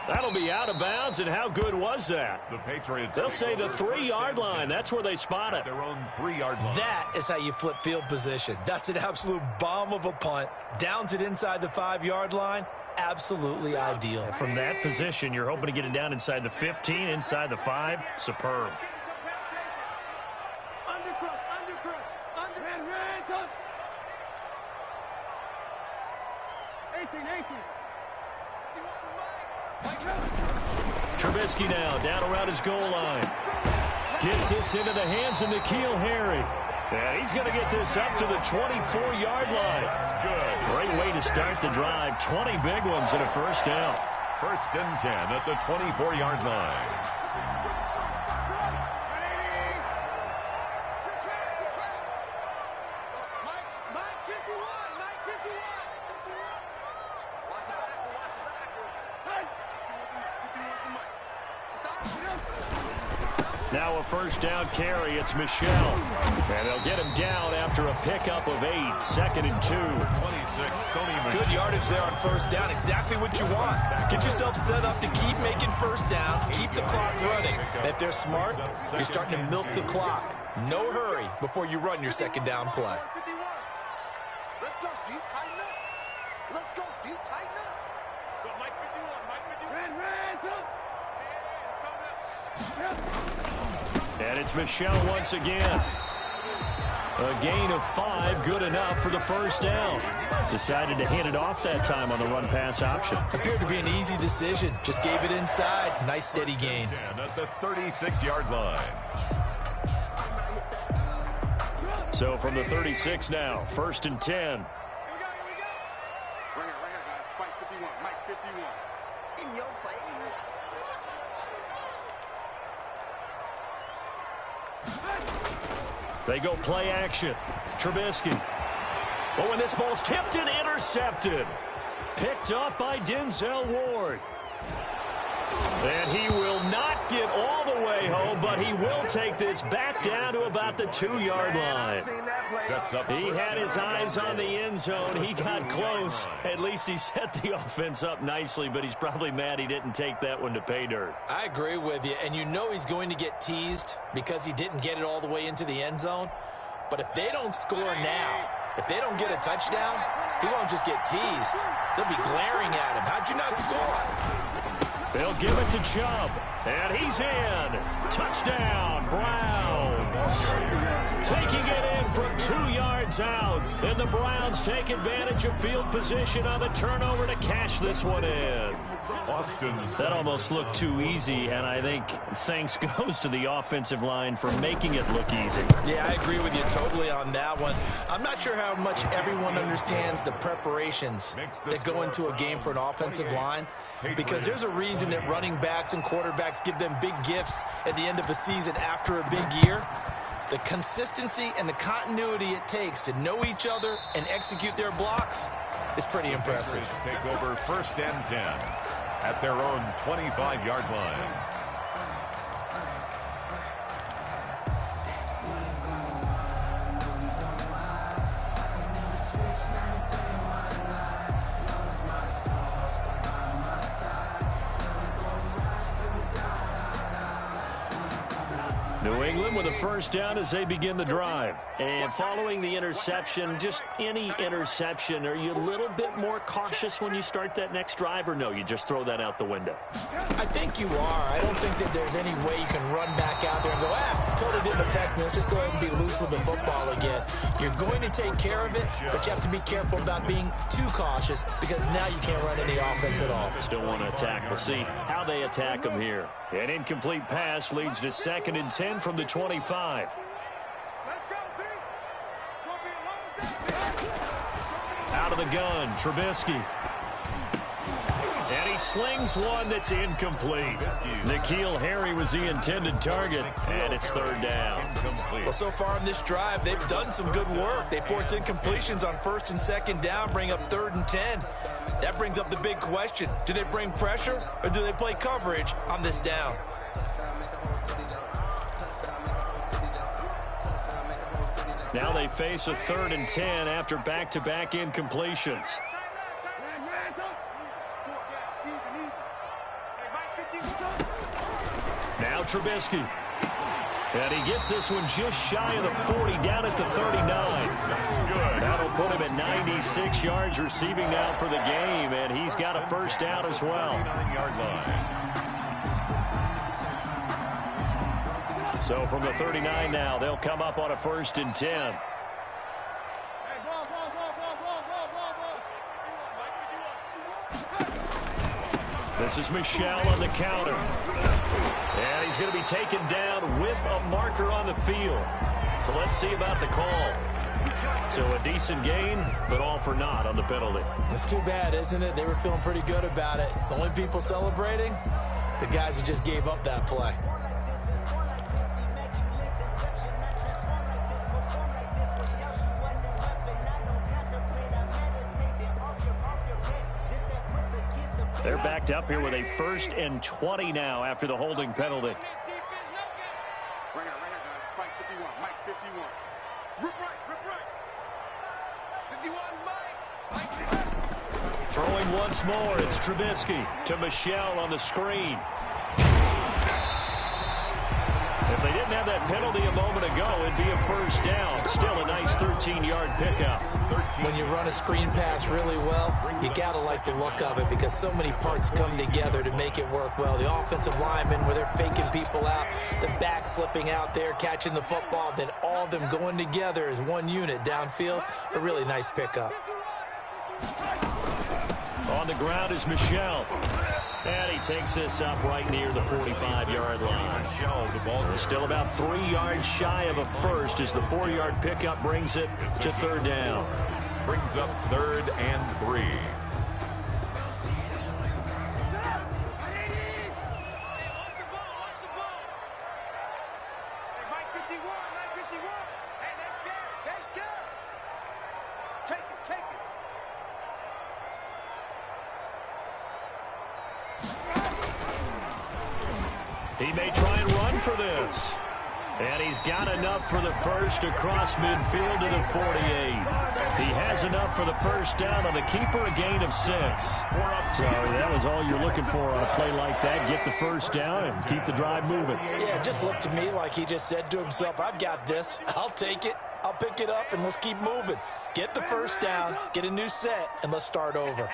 That'll be out of bounds, and how good was that? The Patriots. They'll say the 3-yard line. That's where they spot it. Their own 3-yard line. That is how you flip field position. That's an absolute bomb of a punt. Downs it inside the 5-yard line, absolutely ideal. From that position, you're hoping to get it down inside the 15, inside the 5. Superb. Trubisky now down around his goal line. Gets this into the hands of N'Keal Harry. And he's going to get this up to the 24-yard line. That's good. Great way to start the drive. 20 big ones and a first down. First and 10 at the 24-yard line. Now a first down carry. It's Michel. And they'll get him down after a pickup of 8. 2nd and 2. 26, Good yardage there on first down. Exactly what you want. Get yourself set up to keep making first downs, keep the clock running. And if they're smart, you're starting to milk the clock. No hurry before you run your second down play. Let's go, deep, tighten up. Let's go, deep, tighten up. Go, Mike 51, Mike 51. Red, And it's Michel once again. A gain of 5, good enough for the first down. Decided to hand it off that time on the run-pass option. Appeared to be an easy decision. Just gave it inside. Nice steady gain. at the 36-yard line. So from the 36 now, 1st and 10. Right here, guys. Mike 51, Mike 51. In your face. They go play action. Trubisky. Oh, and this ball's tipped and intercepted. Picked up by Denzel Ward. And he will not get all the way home, but he will take this back down to about the 2-yard line. Sets up He had his eyes on the end zone. He got close. At least he set the offense up nicely, but he's probably mad he didn't take that one to pay dirt. I agree with you, and you know he's going to get teased because he didn't get it all the way into the end zone. But if they don't score now, if they don't get a touchdown, he won't just get teased. They'll be glaring at him. How'd you not score? They'll give it to Chubb, and he's in. Touchdown, Browns. Taking it in from 2 yards out, and the Browns take advantage of field position on the turnover to cash this one in. That almost looked too easy, and I think thanks goes to the offensive line for making it look easy. Yeah, I agree with you totally on that one. I'm not sure how much everyone understands the preparations that go into a game for an offensive line, because there's a reason that running backs and quarterbacks give them big gifts at the end of the season after a big year. The consistency and the continuity it takes to know each other and execute their blocks is pretty impressive. Take over 1st and 10 at their own 25-yard line. New England with a first down as they begin the drive. And following the interception, just any interception, are you a little bit more cautious when you start that next drive, or no, you just throw that out the window? I think you are. I don't think that there's any way you can run back out there and go, totally didn't affect me. Let's just go ahead and be loose with the football again. You're going to take care of it, but you have to be careful about being too cautious because now you can't run any offense at all. Still want to attack. We'll see how they attack them here. An incomplete pass leads to 2nd and 10 from the 25. Let's go, D. Gonna be a long day. Out of the gun, Trubisky. And he slings one that's incomplete. N'Keal Harry was the intended target, and it's 3rd down. Well, so far in this drive, they've done some good work. They force incompletions on 1st and 2nd down, bring up 3rd and 10. That brings up the big question. Do they bring pressure, or do they play coverage on this down? Now they face a 3rd and 10 after back-to-back incompletions. Now Trubisky. And he gets this one just shy of the 40, down at the 39. That'll put him at 96 yards receiving now for the game, and he's got a first down as well. So from the 39 now, they'll come up on a 1st and 10. This is Michel on the counter. And he's going to be taken down with a marker on the field. So let's see about the call. So a decent gain, but all for naught on the penalty. It's too bad, isn't it? They were feeling pretty good about it. The only people celebrating, the guys who just gave up that play. They're backed up here with a 1st and 20 now after the holding penalty. Throwing once more, it's Trubisky to Michel on the screen. If they didn't have that penalty a moment ago, it'd be a 1st down. Still a nice 13-yard pickup. When you run a screen pass really well, you got to like the look of it because so many parts come together to make it work well. The offensive linemen, where they're faking people out, the back slipping out there, catching the football, then all of them going together as one unit downfield. A really nice pickup. On the ground is Michel. And he takes this up right near the 45-yard line. We're still about 3 yards shy of a first as the 4-yard pickup brings it to 3rd down. Brings up 3rd and 3. He may try and run for this. And he's got enough for the first across midfield to the 48. He has enough for the first down on the keeper, a gain of 6. So that was all you're looking for on a play like that. Get the first down and keep the drive moving. Yeah, it just looked to me like he just said to himself, I've got this. I'll take it. I'll pick it up, and let's keep moving. Get the first down, get a new set, and let's start over.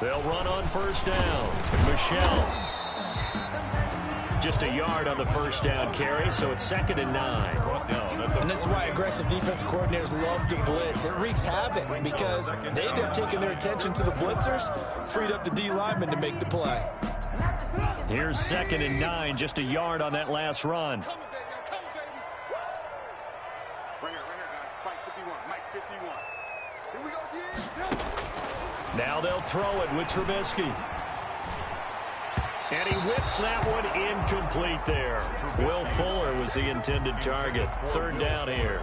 They'll run on 1st down. Michel. Just a yard on the first down carry, so it's 2nd and 9. And this is why aggressive defensive coordinators love to blitz. It wreaks havoc because they end up taking their attention to the blitzers, freed up the D lineman to make the play. Here's 2nd and 9, just a yard on that last run. Now they'll throw it with Trubisky. And he whips that one incomplete there. Will Fuller was the intended target. 3rd down here.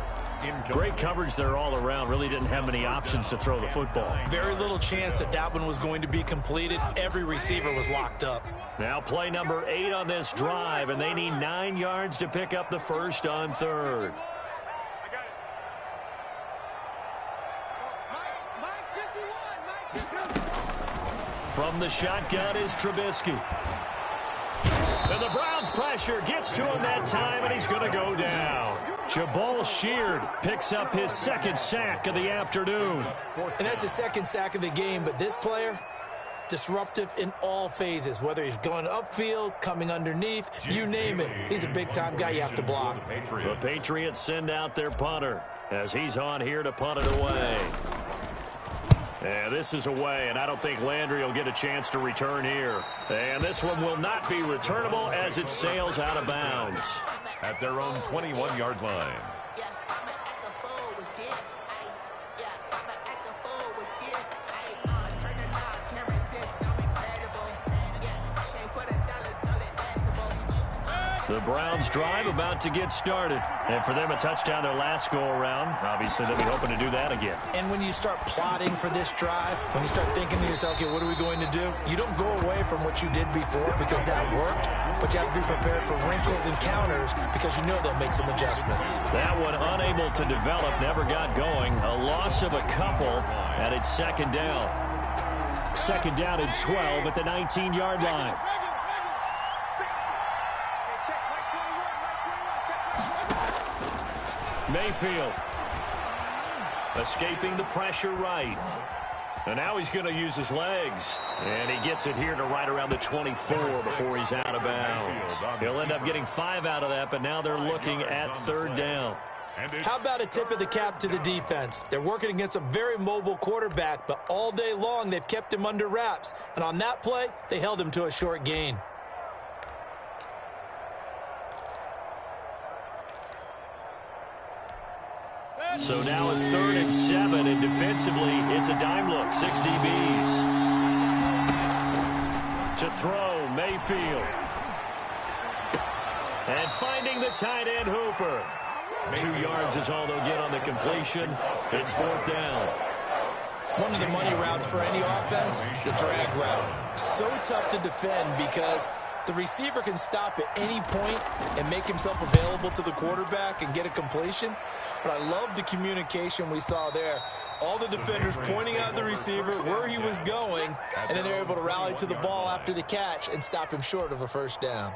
Great coverage there all around. Really didn't have many options to throw the football. Very little chance that that one was going to be completed. Every receiver was locked up. Now play number 8 on this drive, and they need 9 yards to pick up the first on 3rd. From the shotgun is Trubisky. And the Browns' pressure gets to him that time, and he's going to go down. Jabal Sheard picks up his 2nd sack of the afternoon. And that's the 2nd sack of the game, but this player, disruptive in all phases, whether he's going upfield, coming underneath, you name it. He's a big-time guy you have to block. The Patriots send out their punter as he's on here to punt it away. And this is away, and I don't think Landry will get a chance to return here. And this one will not be returnable as it sails out of bounds. At their own 21-yard line. The Browns drive about to get started. And for them, a touchdown their last go-around. Obviously, they'll be hoping to do that again. And when you start plotting for this drive, when you start thinking to yourself, okay, what are we going to do? You don't go away from what you did before because that worked, but you have to be prepared for wrinkles and counters because you know they'll make some adjustments. That one unable to develop, never got going. A loss of a couple, and it's 2nd down. 2nd down and 12 at the 19-yard line. Mayfield. Escaping the pressure right. And now he's going to use his legs. And he gets it here to right around the 24 before he's out of bounds. He'll end up getting 5 out of that, but now they're looking at 3rd down. How about a tip of the cap to the defense? They're working against a very mobile quarterback, but all day long they've kept him under wraps. And on that play, they held him to a short gain. So now at 3rd and 7, and defensively, it's a dime look, 6 DBs. To throw, Mayfield. And finding the tight end, Hooper. 2 yards is all they'll get on the completion. It's 4th down. One of the money routes for any offense, the drag route. So tough to defend because the receiver can stop at any point and make himself available to the quarterback and get a completion. But I love the communication we saw there. All the defenders pointing out the receiver, where he was going, and then they're able to rally to the ball after the catch and stop him short of a 1st down.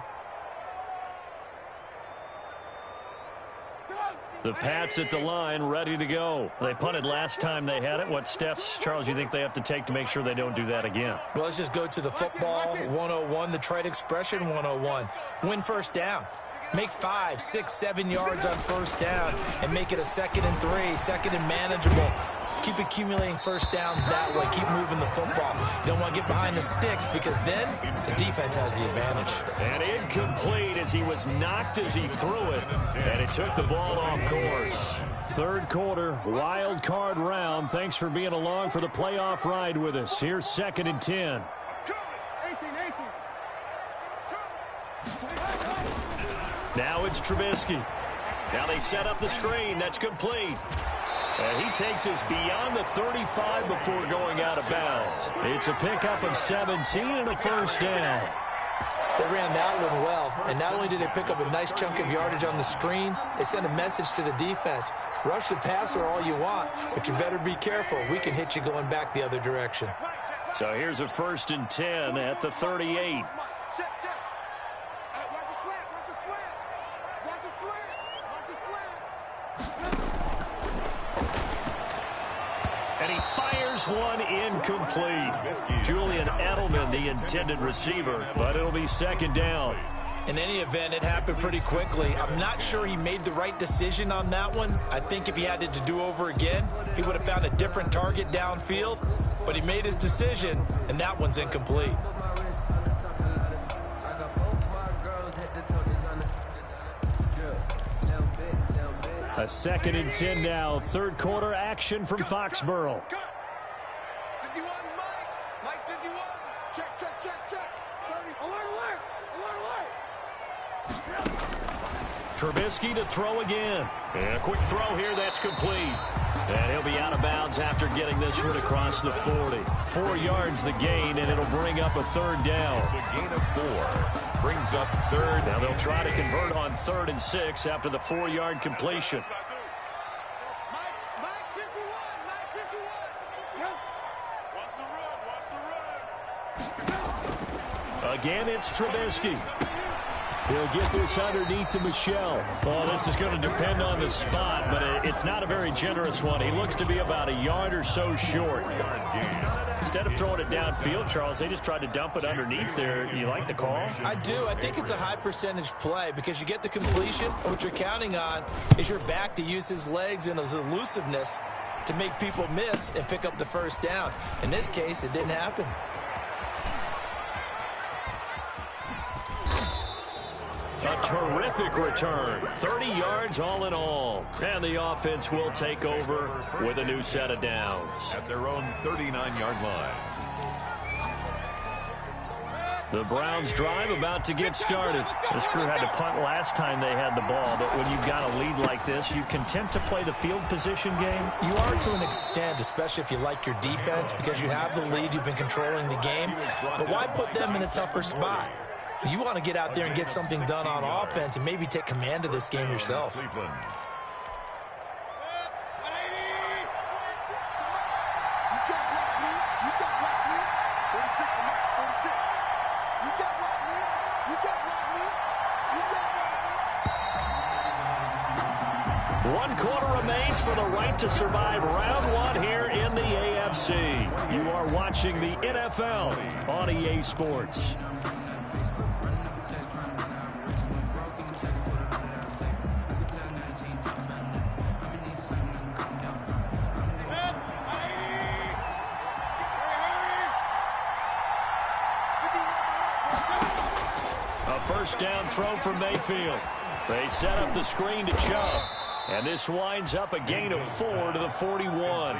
The Pats at the line, ready to go. They punted last time they had it. What steps, Charles, you think they have to take to make sure they don't do that again? Well, let's just go to the football 101, the trade expression 101. Win 1st down. Make 5, 6, 7 yards on 1st down and make it a 2nd and 3, 2nd and manageable. Keep accumulating 1st downs that way. Keep moving the football. You don't want to get behind the sticks because then the defense has the advantage. And incomplete as he was knocked as he threw it. And it took the ball off course. 3rd quarter, wild card round. Thanks for being along for the playoff ride with us. Here's 2nd and 10. Now it's Trubisky. Now they set up the screen. That's complete. And he takes us beyond the 35 before going out of bounds. It's a pickup of 17 and a 1st down. They ran that one well, and not only did they pick up a nice chunk of yardage on the screen, they sent a message to the defense. Rush the passer all you want, but you better be careful. We can hit you going back the other direction. So here's a 1st and 10 at the 38. And he fires one incomplete. Julian Edelman, the intended receiver, but it'll be 2nd down. In any event, it happened pretty quickly. I'm not sure he made the right decision on that one. I think if he had it to do over again, he would have found a different target downfield. But he made his decision, and that one's incomplete. A 2nd and 10 now. 3rd quarter action from Foxborough. 51, Mike 51. Check. 30. Alert. Trubisky to throw again. And a quick throw here. That's complete. And he'll be out of bounds after getting this one across the 40. 4 yards the gain, and it'll bring up a 3rd down. It's a gain of 4. Brings up 3rd. Now they'll try to convert on 3rd and 6 after the 4-yard completion. Mike 51. Watch the run. Again, it's Trubisky. He'll get this underneath to Michelle. Well, this is going to depend on the spot, but it's not a very generous one. He looks to be about a yard or so short. Instead of throwing it downfield, Charles, they just tried to dump it underneath there. You like the call? I do. I think it's a high percentage play because you get the completion. What you're counting on is your back to use his legs and his elusiveness to make people miss and pick up the 1st down. In this case, it didn't happen. A terrific return. 30 yards all in all. And the offense will take over with a new set of downs. At their own 39-yard line. The Browns drive about to get started. This crew had to punt last time they had the ball, but when you've got a lead like this, you content to play the field position game? You are to an extent, especially if you like your defense, because you have the lead, you've been controlling the game. But why put them in a tougher spot? You want to get out there and get something done on offense and maybe take command of this game yourself. 1 quarter remains for the right to survive round 1 here in the AFC. You are watching the NFL on EA Sports. A first down throw for Mayfield. They set up the screen to Chubb. And this winds up a gain of 4 to the 41.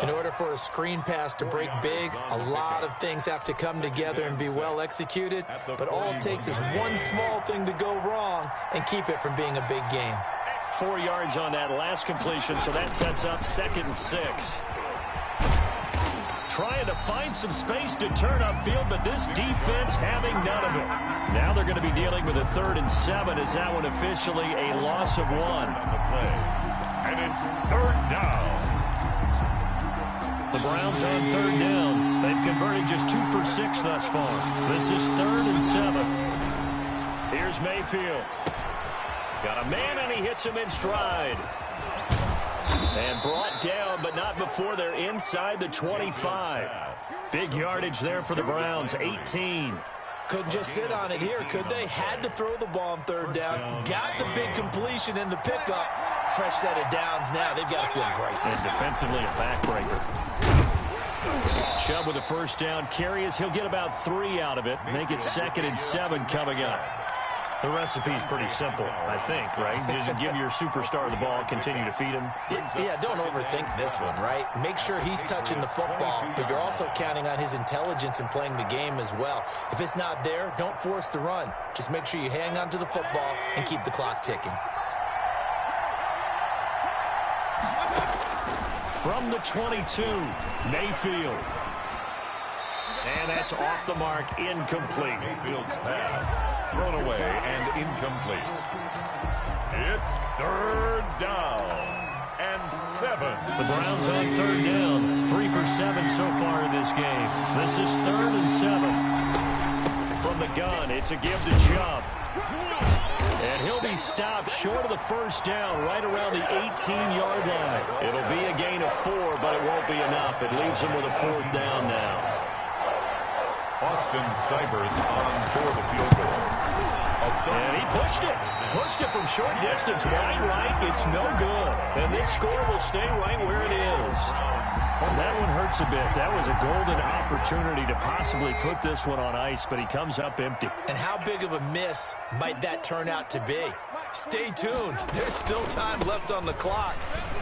In order for a screen pass to break big, a lot of things have to come together and be well executed. But all it takes is one small thing to go wrong and keep it from being a big game. 4 yards on that last completion, so that sets up 2nd and 6. Trying to find some space to turn upfield, but this defense having none of it. Now they're going to be dealing with a 3rd and 7 as that one officially a loss of 1. And it's 3rd down. The Browns on 3rd down. They've converted just 2 for 6 thus far. This is 3rd and 7. Here's Mayfield. Got a man, and he hits him in stride. And brought down, but not before they're inside the 25. Big yardage there for the Browns, 18. Couldn't just sit on it here, could they? Had to throw the ball on 3rd down. Got the big completion in the pickup. Fresh set of downs now. They've got to feel great. And defensively a backbreaker. Chubb with a first down carry as he'll get about 3 out of it. Make it 2nd and 7 coming up. The recipe's pretty simple, I think, right? Just give your superstar the ball, continue to feed him. Yeah, don't overthink this one, right? Make sure he's touching the football, but you're also counting on his intelligence in playing the game as well. If it's not there, don't force the run. Just make sure you hang on to the football and keep the clock ticking. From the 22, Mayfield. And that's off the mark, incomplete. Mayfield's pass thrown away and incomplete. It's 3rd down and 7. The Browns on 3rd down, 3 for 7 so far in this game. This is 3rd and 7. From the gun, it's a give to Chubb. And he'll be stopped short of the first down right around the 18-yard line. It'll be a gain of 4, but it won't be enough. It leaves him with a 4th down now. Austin Cybers on for the field goal. And he pushed it. Pushed it from short distance. Wide right. It's no good. And this score will stay right where it is. That one hurts a bit. That was a golden opportunity to possibly put this one on ice, but he comes up empty. And how big of a miss might that turn out to be? Stay tuned. There's still time left on the clock.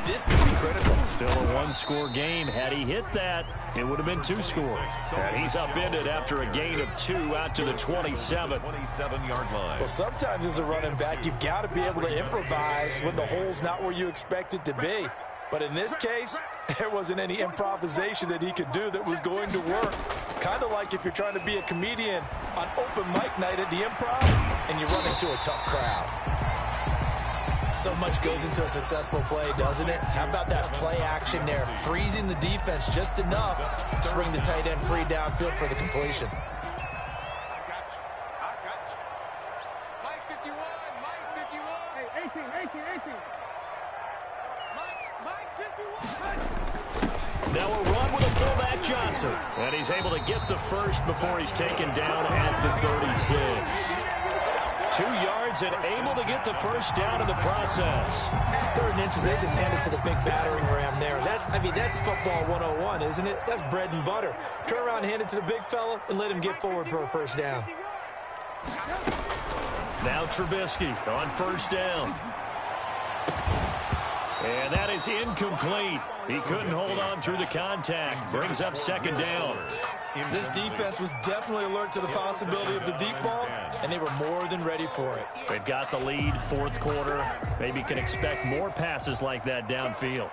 This could be critical. Still a 1-score game. Had he hit that, it would have been 2 scores. And he's upended after a gain of 2 out to the 27-yard line. Well, sometimes as a running back, you've got to be able to improvise when the hole's not where you expect it to be. But in this case, there wasn't any improvisation that he could do that was going to work. Kind of like if you're trying to be a comedian on open mic night at the Improv and you run into a tough crowd. So much goes into a successful play, doesn't it? How about that play action there, freezing the defense just enough to bring the tight end free downfield for the completion. I got you. Mike 51, Mike 51. Hey, 18. Mike 51. Now a run with a fullback Johnson. And he's able to get the first before he's taken down at the 36. 2 yards and able to get the first down in the process. 3rd and inches, they just hand it to the big battering ram there. That's football 101, isn't it? That's bread and butter. Turn around, hand it to the big fella, and let him get forward for a first down. Now Trubisky on first down. And that is incomplete. He couldn't hold on through the contact. Brings up 2nd down. This defense was definitely alert to the possibility of the deep ball, and they were more than ready for it. They've got the lead, 4th quarter. Maybe can expect more passes like that downfield.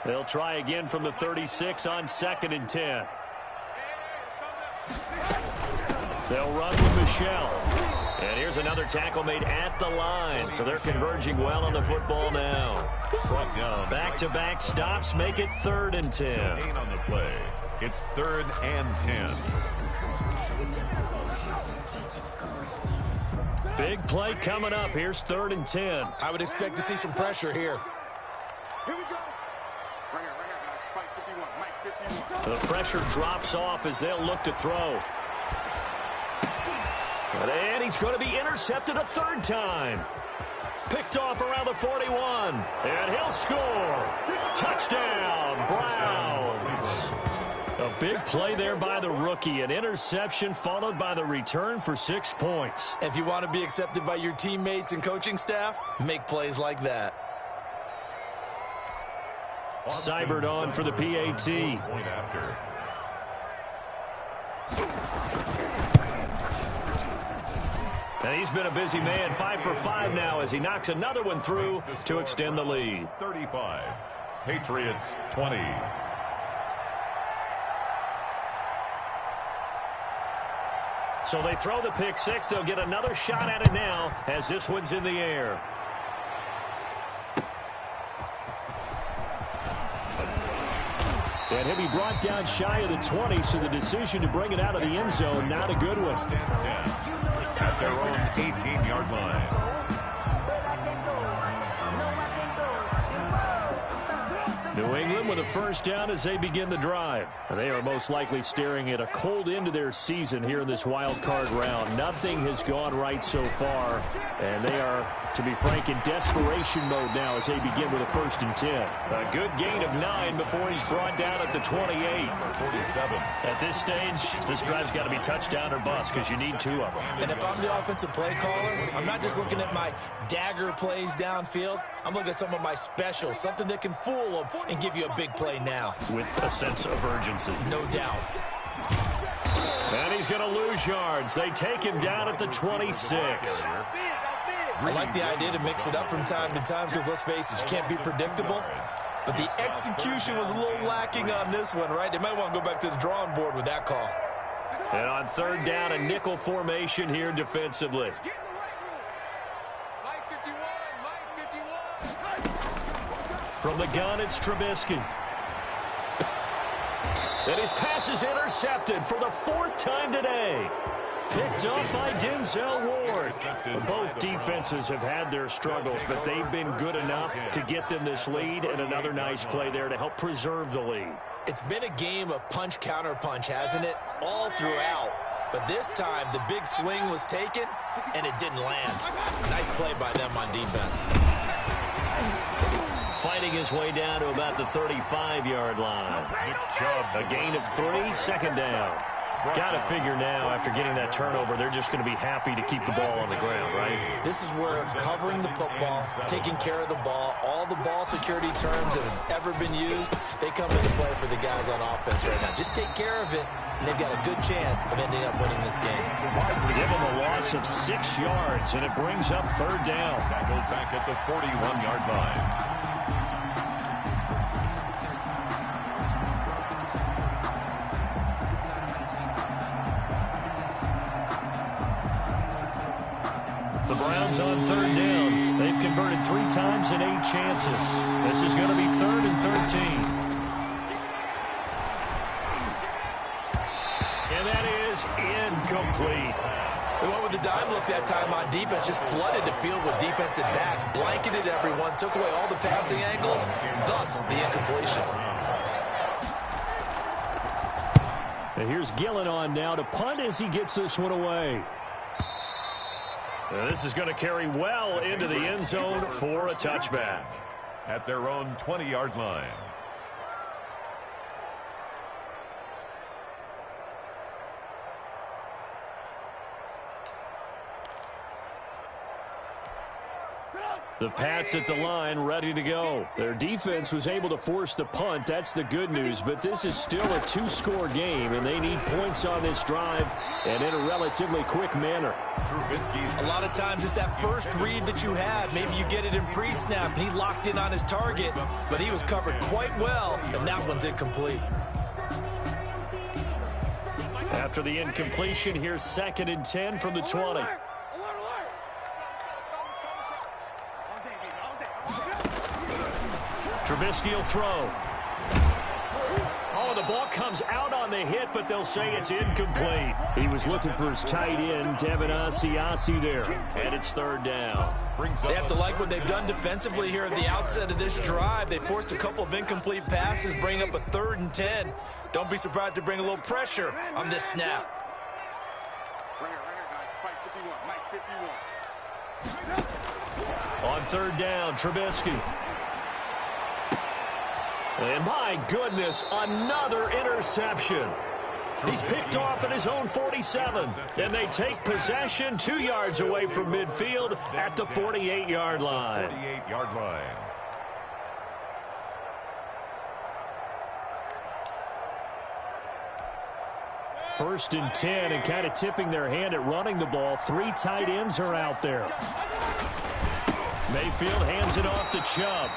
They'll try again from the 36 on 2nd and 10. They'll run with Michelle. And here's another tackle made at the line, so they're converging well on the football now. Back-to-back stops make it 3rd and 10. On the play. It's 3rd and 10. Big play coming up. Here's 3rd and 10. I would expect to see some pressure here. Here we go. Right here, guys. Spike 51. Mike 51. The pressure drops off as they'll look to throw. And he's going to be intercepted a 3rd time. Picked off around the 41. And he'll score. Touchdown, Browns. A big play there by the rookie. An interception followed by the return for 6 points. If you want to be accepted by your teammates and coaching staff, make plays like that. Cybered on for the PAT. Point after. And he's been a busy man. 5 for 5 now as he knocks another one through to extend the lead. 35. Patriots 20. So they throw the pick 6. They'll get another shot at it now as this one's in the air. And he'll be brought down shy of the 20, so the decision to bring it out of the end zone, not a good one. At their own 18-yard line. New England with a first down as they begin the drive. They are most likely staring at a cold end to their season here in this wild card round. Nothing has gone right so far, and they are, to be frank, in desperation mode now as they begin with a 1st and 10. A good gain of 9 before he's brought down at the 28. 47. At this stage, this drive's got to be touchdown or bust because you need 2 of them. And if I'm the offensive play caller, I'm not just looking at my dagger plays downfield. I'm looking at some of my specials, something that can fool them and give you a big play now. With a sense of urgency. No doubt. And he's going to lose yards. They take him down at the 26. I like the idea to mix it up from time to time because, let's face it, you can't be predictable. But the execution was a little lacking on this one, right? They might want to go back to the drawing board with that call. And on 3rd down, a nickel formation here defensively. From the gun, it's Trubisky. And his pass is intercepted for the 4th time today. Picked up by Denzel Ward. Both defenses have had their struggles, but they've been good enough to get them this lead, and another nice play there to help preserve the lead. It's been a game of punch-counter-punch, hasn't it? All throughout. But this time, the big swing was taken, and it didn't land. Nice play by them on defense. Fighting his way down to about the 35-yard line. A gain of 3, 2nd down. Got to figure now, after getting that turnover, they're just going to be happy to keep the ball on the ground, right? This is where covering the football, taking care of the ball, all the ball security terms that have ever been used, they come into play for the guys on offense right now. Just take care of it, and they've got a good chance of ending up winning this game. Give them a loss of 6 yards, and it brings up 3rd down. Tackled back at the 41-yard line. The Browns on 3rd down. They've converted 3 times in 8 chances. This is going to be 3rd and 13. And that is incomplete. They went with the dime look that time on defense, just flooded the field with defensive backs, blanketed everyone, took away all the passing angles, thus the incompletion. And here's Gillen on now to punt as he gets this one away. This is going to carry well into the end zone for a touchback. At their own 20-yard line. The Pats at the line, ready to go. Their defense was able to force the punt. That's the good news. But this is still a 2-score game, and they need points on this drive and in a relatively quick manner. A lot of times it's that first read that you have. Maybe you get it in pre-snap, and he locked in on his target, but he was covered quite well, and that one's incomplete. After the incompletion, here's 2nd and 10 from the 20. Trubisky will throw. Oh, the ball comes out on the hit, but they'll say it's incomplete. He was looking for his tight end, Devin Asiasi there, and it's third down. They have to like what they've done defensively here at the outset of this drive. They forced a couple of incomplete passes, bring up a 3rd and 10. Don't be surprised to bring a little pressure on this snap. On third down, Trubisky. And my goodness, another interception. He's picked off at his own 47. And they take possession 2 yards away from midfield at the 48-yard line. 48-yard line. First and 10, and kind of tipping their hand at running the ball. 3 tight ends are out there. Mayfield hands it off to Chubb.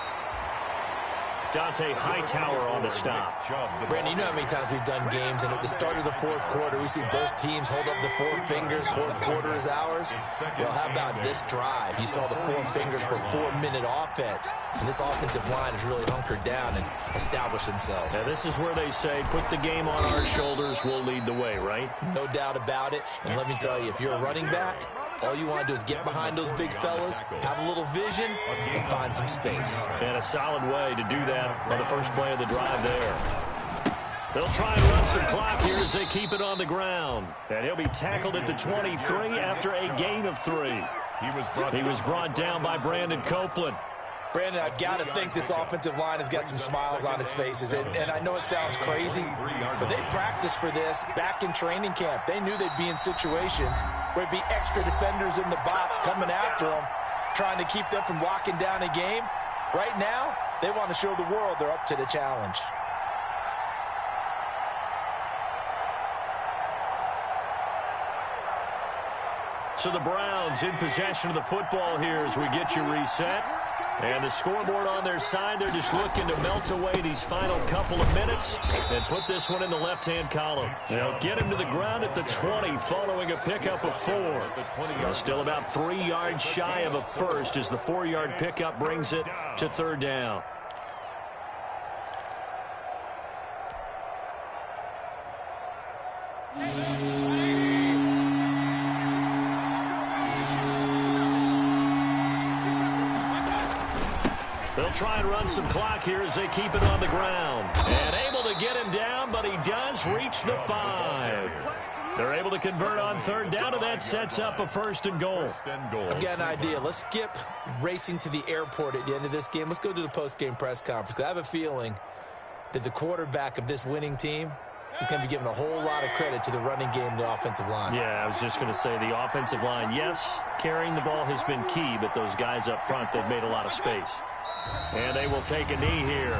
Dante Hightower on the stop. Brandon, you know how many times we've done games, and at the start of the 4th quarter, we see both teams hold up the 4 fingers. 4th quarter is ours. Well, how about this drive? You saw the 4 fingers for 4-minute offense, and this offensive line has really hunkered down and established themselves. Now, this is where they say, put the game on our shoulders, we'll lead the way, right? No doubt about it, and let me tell you, if you're a running back, all you want to do is get behind those big fellas, have a little vision, and find some space. And a solid way to do that on the first play of the drive there. They'll try and run some clock here as they keep it on the ground. And he'll be tackled at the 23 after a gain of 3. He was brought down by Brandon Copeland. Brandon, I've got to think this offensive line has got some smiles on its faces. And I know it sounds crazy, but they practiced for this back in training camp. They knew they'd be in situations where there'd be extra defenders in the box coming after them, trying to keep them from locking down a game. Right now, they want to show the world they're up to the challenge. So the Browns in possession of the football here as we get you reset. And the scoreboard on their side, they're just looking to melt away these final couple of minutes and put this one in the left-hand column. They'll get him to the ground at the 20 following a pickup of 4. Now still about 3 yards shy of a first as the 4-yard pickup brings it to 3rd down. They'll try and run some clock here as they keep it on the ground. And able to get him down, but he does reach the 5. They're able to convert on 3rd down, and that sets up a 1st and goal. I've got an idea. Let's skip racing to the airport at the end of this game. Let's go to the post-game press conference. I have a feeling that the quarterback of this winning team is going to be giving a whole lot of credit to the running game and the offensive line. Yeah, I was just going to say the offensive line, yes, carrying the ball has been key, but those guys up front, they've made a lot of space. And they will take a knee here.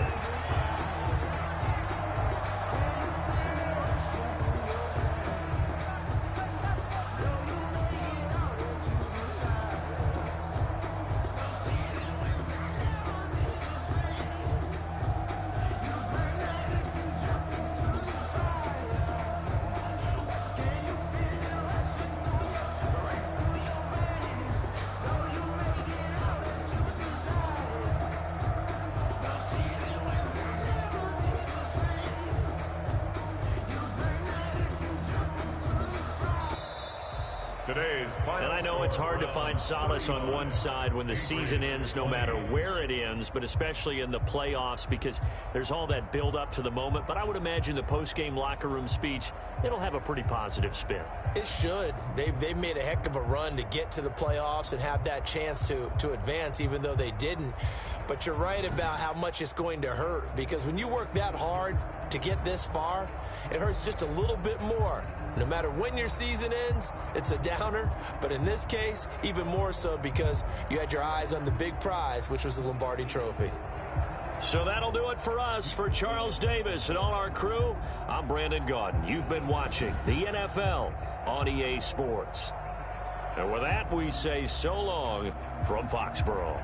And I know it's hard to find solace on one side when the season ends, no matter where it ends, but especially in the playoffs because there's all that build up to the moment. But I would imagine the post-game locker room speech, it'll have a pretty positive spin. It should. They've made a heck of a run to get to the playoffs and have that chance to advance, even though they didn't. But you're right about how much it's going to hurt because when you work that hard to get this far, it hurts just a little bit more. No matter when your season ends, it's a downer. But in this case, even more so because you had your eyes on the big prize, which was the Lombardi Trophy. So that'll do it for us. For Charles Davis and all our crew, I'm Brandon Gaudin. You've been watching the NFL on EA Sports. And with that, we say so long from Foxborough.